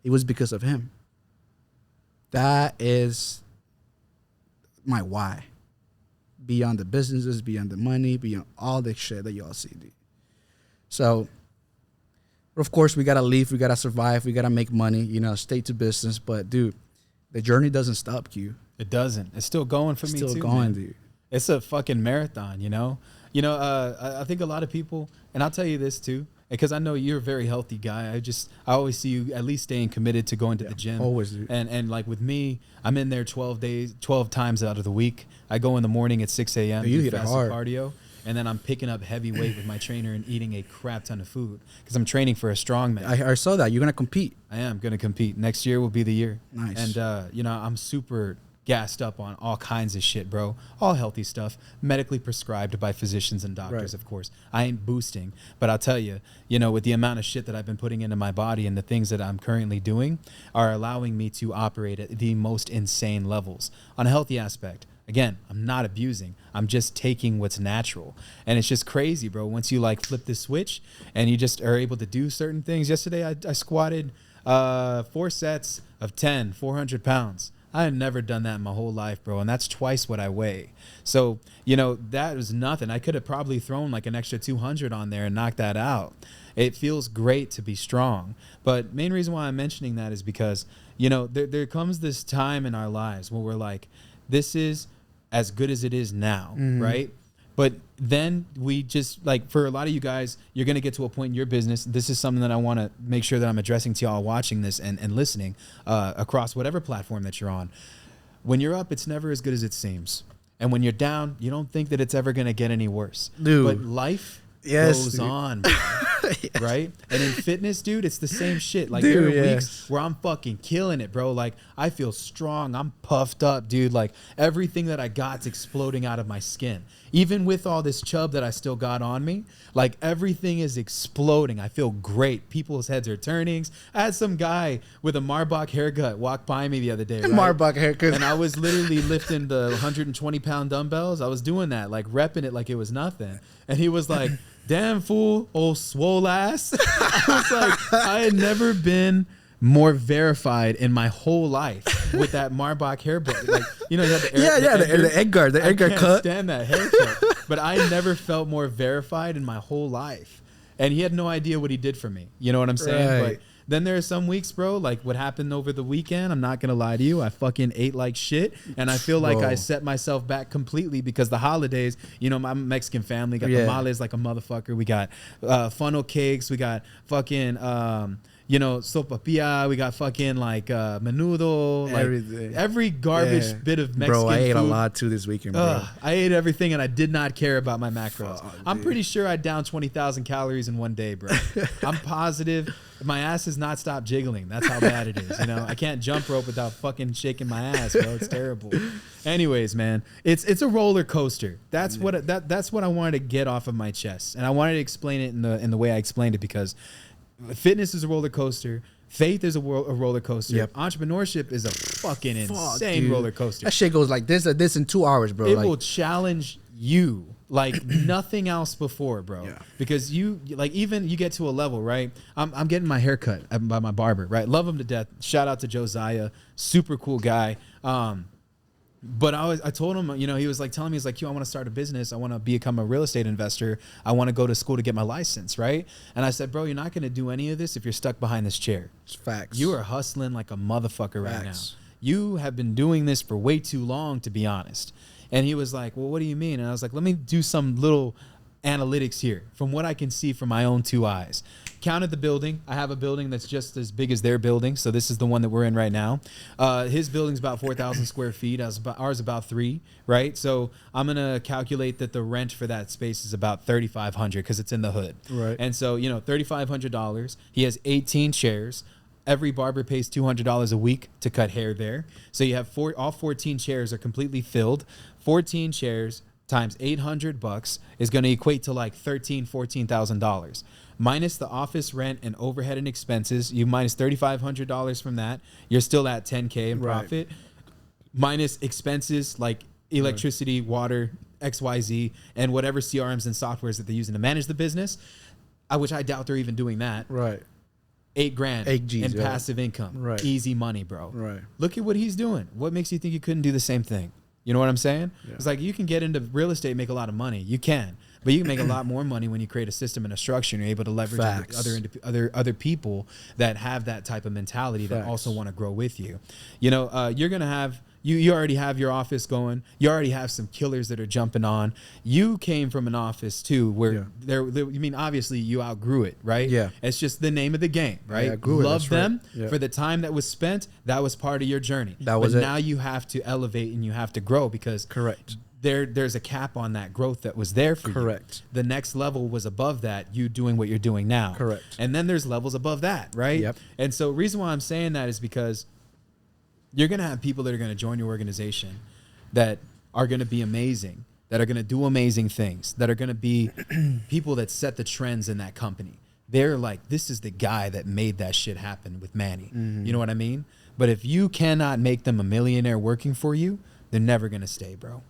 It was because of him. That is my why. Beyond the businesses, beyond the money, beyond all the shit that y'all see, dude. So, of course, we got to live, we got to survive, we got to make money, stay to business. But, dude, the journey doesn't stop, Q. It doesn't. It's still going for me too. Still going, man. dude. It's a fucking marathon, I think a lot of people, and I'll tell you this too, because I know you're a very healthy guy. I always see you at least staying committed to going to the gym. Always, dude. And like with me, I'm in there 12 times out of the week. I go in the morning at 6 a.m. You do hit it fasted hard. cardio. And then I'm picking up heavy weight with my trainer and eating a crap ton of food because I'm training for a strongman. I saw that. You're going to compete. I am going to compete. Next year will be the year. Nice. And, I'm super gassed up on all kinds of shit, bro. All healthy stuff, medically prescribed by physicians and doctors, Right. of course. I ain't boosting, but I'll tell you, with the amount of shit that I've been putting into my body and the things that I'm currently doing are allowing me to operate at the most insane levels. On a healthy aspect, again, I'm not abusing. I'm just taking what's natural. And it's just crazy, bro. Once you like flip the switch and you just are able to do certain things. Yesterday, I squatted 4 sets of 10, 400 pounds. I had never done that in my whole life, bro. And that's twice what I weigh. So, that was nothing. I could have probably thrown like an extra 200 on there and knocked that out. It feels great to be strong. But main reason why I'm mentioning that is because, there comes this time in our lives where we're like, this is as good as it is now, right? But then we just, like, for a lot of you guys, you're going to get to a point in your business. This is something that I want to make sure that I'm addressing to y'all watching this and listening across whatever platform that you're on. When you're up, it's never as good as it seems. And when you're down, you don't think that it's ever going to get any worse. Dude. But life Yes, goes dude. on, bro. Right? And in fitness, dude, it's the same shit. Like, Dude, there are yes. weeks where I'm fucking killing it, bro. Like, I feel strong. I'm puffed up, dude. Like, everything that I got's exploding out of my skin. even with all this chub that I still got on me, like everything is exploding. I feel great. People's heads are turning. I had some guy with a Marbach haircut walk by me the other day. Right? Marbach haircut. And I was literally lifting the 120-pound dumbbells. I was doing that, like repping it like it was nothing. And he was like, damn fool, old swole ass. I was like, I had never been more verified in my whole life with that Marbach haircut. Like, you know, you had the Edgar I can't cut. stand that haircut. But I never felt more verified in my whole life. And he had no idea what he did for me. You know what I'm saying? Right. But then there are some weeks, bro, like what happened over the weekend. I'm not going to lie to you. I fucking ate like shit. And I feel like I set myself back completely because the holidays, you know, my Mexican family got tamales like a motherfucker. We got funnel cakes. We got fucking, you know, sopapilla. We got fucking like menudo. Like everything. Every garbage bit of Mexican food. Bro, I ate food. a lot too this weekend, bro. I ate everything and I did not care about my macros. Fuck, I'm dude. pretty sure I downed 20,000 calories in one day, bro. I'm positive my ass has not stopped jiggling. That's how bad it is. You know, I can't jump rope without fucking shaking my ass, bro. It's terrible. Anyways, man, it's a roller coaster. That's what that's what I wanted to get off of my chest, and I wanted to explain it in the way I explained it because fitness is a roller coaster. Faith is a roller coaster. Yep. Entrepreneurship is a fucking insane roller coaster. That shit goes like this in 2 hours, bro. It like, will challenge you like nothing else before, bro. Yeah. Because you like even you get to a level, right? I'm getting my hair cut by my barber, right? Love him to death. Shout out to Josiah, super cool guy. But I told him, you know, he was like telling me, he's like, I want to start a business. I want to become a real estate investor. I want to go to school to get my license, right? And I said, bro, you're not going to do any of this if you're stuck behind this chair. it's facts. You are hustling like a motherfucker right now. Facts. You have been doing this for way too long, to be honest. And he was like, well, what do you mean? And I was like, let me do some little analytics here from what I can see from my own 2 eyes. Counted the building. I have a building that's just as big as their building. So this is the one that we're in right now. His building's about 4,000 square feet. Ours about 3, right? So I'm going to calculate that the rent for that space is about $3,500 because it's in the hood. Right. And so, you know, $3,500. He has 18 chairs. Every barber pays $200 a week to cut hair there. So you have all 14 chairs are completely filled. 14 chairs times $800 is going to equate to like $14,000 minus the office rent and overhead and expenses. You minus $3,500 from that, you're still at $10K in profit. Minus expenses like electricity, water, XYZ, and whatever CRMs and softwares that they're using to manage the business, which I doubt they're even doing that. Right. $8,000 8 Gs, in passive income. Right. Easy money, bro. Right. Look at what he's doing. What makes you think you couldn't do the same thing? You know what I'm saying? Yeah. It's like you can get into real estate and make a lot of money. You can. But you can make a lot more money when you create a system and a structure and you're able to leverage other people that have that type of mentality that also want to grow with you. You know, you're going to have... You already have your office going. You already have some killers that are jumping on. You came from an office too, where you mean obviously you outgrew it, right? Yeah. It's just the name of the game, right? Yeah, I grew it, Love that's them right. Yeah. for the time that was spent. That was part of your journey. That was but it. Now you have to elevate and you have to grow because Correct. There's a cap on that growth that was there for you. Correct. The next level was above that, you doing what you're doing now. Correct. And then there's levels above that, right? Yep. And so reason why I'm saying that is because you're going to have people that are going to join your organization that are going to be amazing, that are going to do amazing things, that are going to be people that set the trends in that company. They're like, this is the guy that made that shit happen with Manny. You know what I mean? But if you cannot make them a millionaire working for you, they're never going to stay, bro.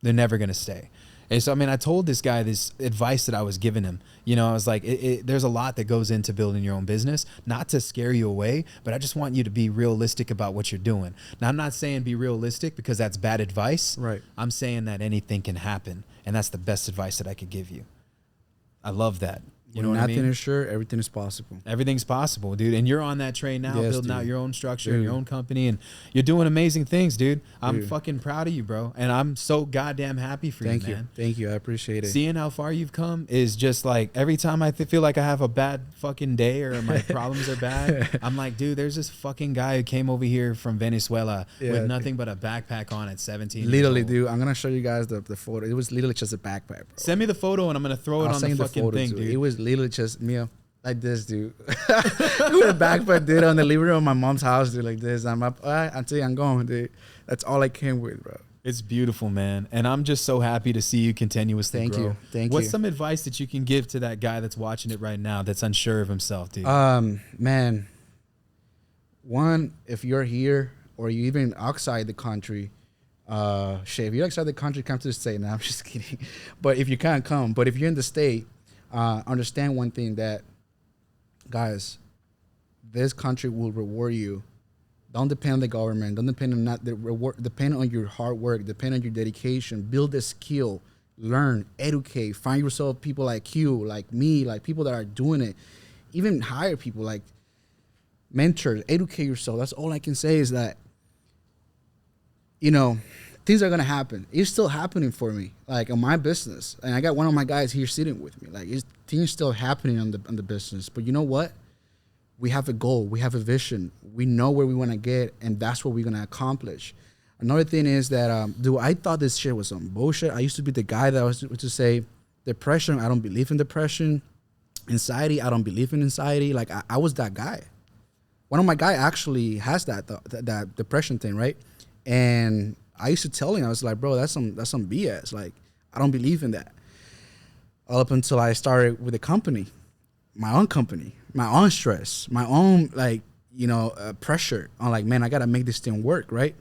They're never going to stay. And so, I mean, I told this guy this advice that I was giving him. You know, I was like, there's a lot that goes into building your own business, not to scare you away, but I just want you to be realistic about what you're doing. Now, I'm not saying be realistic because that's bad advice. Right. I'm saying that anything can happen, and that's the best advice that I could give you. I love that. You know what I mean? Nothing is sure, everything is possible. Everything's possible, dude. And you're on that train now, Yes, building out dude. your own structure, your own company, and you're doing amazing things, dude. I'm Dude. fucking proud of you, bro. And I'm so goddamn happy for Thank you, you. man. Thank you. I appreciate it. Seeing how far you've come is just like every time I feel like I have a bad fucking day or my problems are bad, I'm like, dude, there's this fucking guy who came over here from Venezuela with nothing but a backpack on at 17 Literally, years old. dude. I'm going to show you guys the photo. It was literally just a backpack, bro. Send me the photo and I'm going to throw it I'll on send the you fucking photo, thing, dude. dude. It was literally just me like this, dude. With a backpack, dude, on the living room of my mom's house, dude, like this. I'm up until I'm going, dude. That's all I came with, bro. It's beautiful, man. And I'm just so happy to see you continuously Thank grow. you. Thank What's you. some advice that you can give to that guy that's watching it right now that's unsure of himself, dude? Man, one, if you're here or you even outside the country, if you're outside the country, come to the state. Now I'm just kidding. But if you can't come, but if you're in the state, understand one thing, that guys, this country will reward you. Don't depend on the government. Don't depend on not the reward. Depend on your hard work. Depend on your dedication. Build a skill. Learn. Educate. Find yourself people like you, like me, like people that are doing it. Even hire people, like mentors. Educate yourself. That's all I can say is that, you know, things are gonna happen. It's still happening for me, like on my business, and I got one of my guys here sitting with me. Like, things still happening on the business. But you know what? We have a goal. We have a vision. We know where we want to get, and that's what we're going to accomplish. Another thing is that, I thought this shit was some bullshit. I used to be the guy that was to say, depression, I don't believe in depression. Anxiety, I don't believe in anxiety. Like, I was that guy. One of my guys actually has that depression thing, right? And I used to tell him, I was like, bro, that's some BS. Like, I don't believe in that. All up until I started with a company, my own company, my own stress, my own, like, pressure on, like, man, I got to make this thing work, right?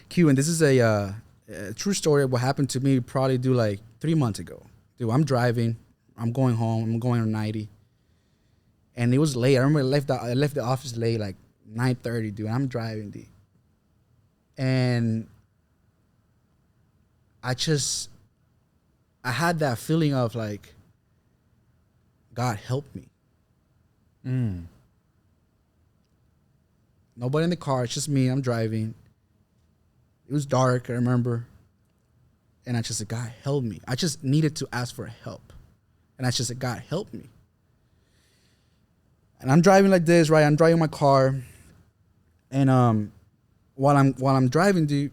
Q, and this is a true story of what happened to me probably like 3 months ago. Dude, I'm driving. I'm going home. I'm going on 90. And it was late. I remember I left the office late, like 9:30, dude. I'm driving, dude. And I had that feeling of, like, God help me. Nobody in the car. It's just me. I'm driving. It was dark, I remember. And I just said, God help me. I just needed to ask for help. And I just said, God help me. And I'm driving like this, right? I'm driving my car. And while I'm driving, dude,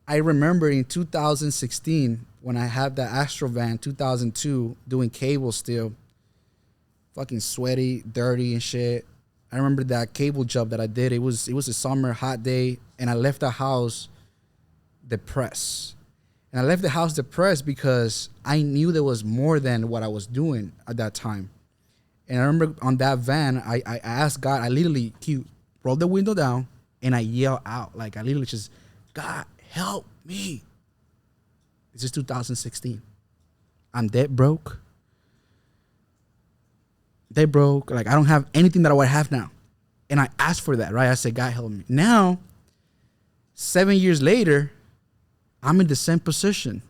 I remember in 2016 when I had that Astro van, 2002, doing cable still. Fucking sweaty, dirty and shit. I remember that cable job that I did. It was a summer, hot day, and I left the house depressed. And I left the house depressed because I knew there was more than what I was doing at that time. And I remember on that van, I asked God, I literally rolled the window down and I yelled out. Like, I literally just, God, help me. This is 2016. I'm dead broke. They broke. Like, I don't have anything that I would have now. And I asked for that, right? I said, God help me. Now, 7 years later, I'm in the same position.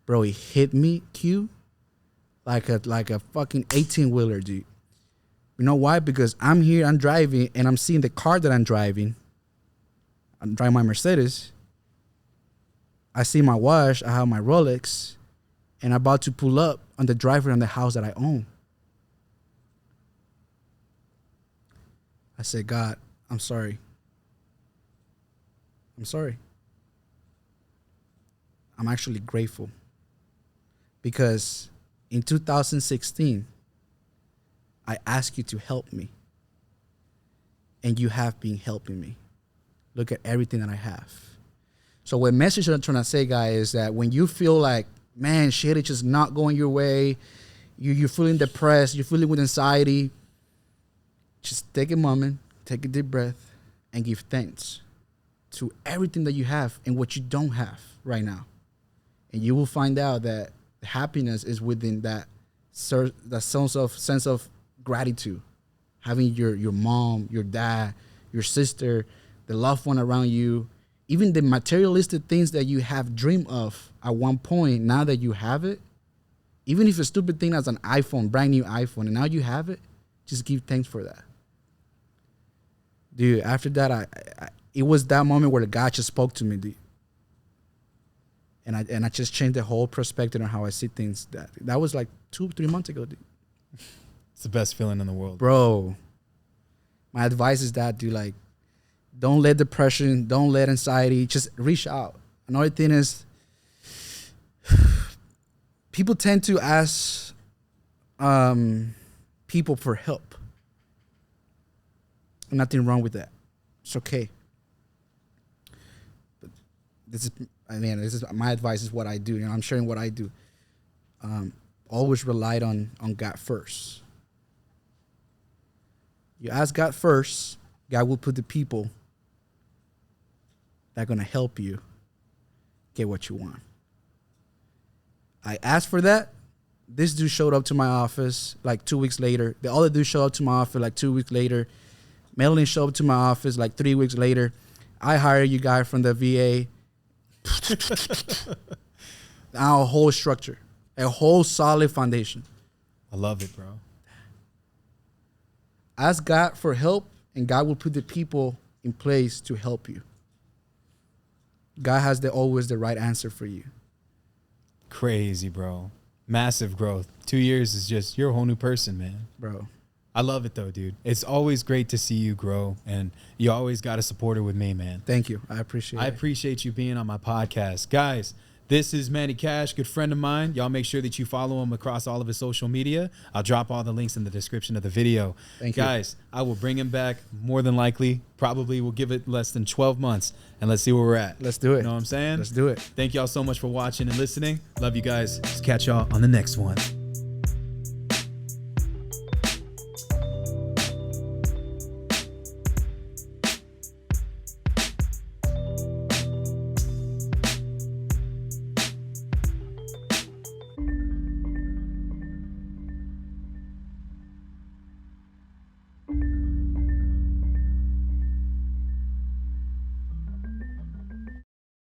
Bro, he hit me, Q, like a fucking 18-wheeler, dude. You know why? Because I'm here, I'm driving, and I'm seeing the car that I'm driving. I'm driving my Mercedes. I see my watch. I have my Rolex. And I'm about to pull up on the driveway on the house that I own. I said, God, I'm sorry. I'm sorry. I'm actually grateful. Because in 2016, I asked you to help me. And you have been helping me. Look at everything that I have. So what message I'm trying to say, guys, is that when you feel like, man, shit is just not going your way, you're feeling depressed, you're feeling with anxiety, just take a moment, take a deep breath, and give thanks to everything that you have and what you don't have right now. And you will find out that happiness is within that sense of gratitude. Having your mom, your dad, your sister, the loved one around you, even the materialistic things that you have dreamed of at one point, now that you have it, even if a stupid thing as an iPhone, brand new iPhone, and now you have it, just give thanks for that. Dude, after that, it was that moment where the God just spoke to me, dude. And I just changed the whole perspective on how I see things. That was like 2-3 months ago, dude. It's the best feeling in the world. Bro, my advice is that, dude, like, don't let depression, don't let anxiety, just reach out. Another thing is, people tend to ask people for help. Nothing wrong with that. It's okay. this is my advice. Is what I do. I'm sharing what I do. Always relied on God first. You ask God first, God will put the people that are going to help you get what you want. I asked for that. This dude showed up to my office like 2 weeks later. The other dude showed up to my office like 2 weeks later. Melanie showed up to my office like 3 weeks later. I hired you guy from the VA. Now a whole structure, a whole solid foundation. I love it, bro. Ask God for help, and God will put the people in place to help you. God has always the right answer for you. Crazy, bro. Massive growth. 2 years is just, you're a whole new person, man. Bro. I love it, though, dude. It's always great to see you grow, and you always got a supporter with me, man. Thank you. I appreciate it. I appreciate you being on my podcast. Guys, this is Manny Cash, good friend of mine. Y'all make sure that you follow him across all of his social media. I'll drop all the links in the description of the video. Thank you. Guys, I will bring him back more than likely. Probably will give it less than 12 months, and let's see where we're at. Let's do it. You know what I'm saying? Let's do it. Thank y'all so much for watching and listening. Love you guys. Catch y'all on the next one.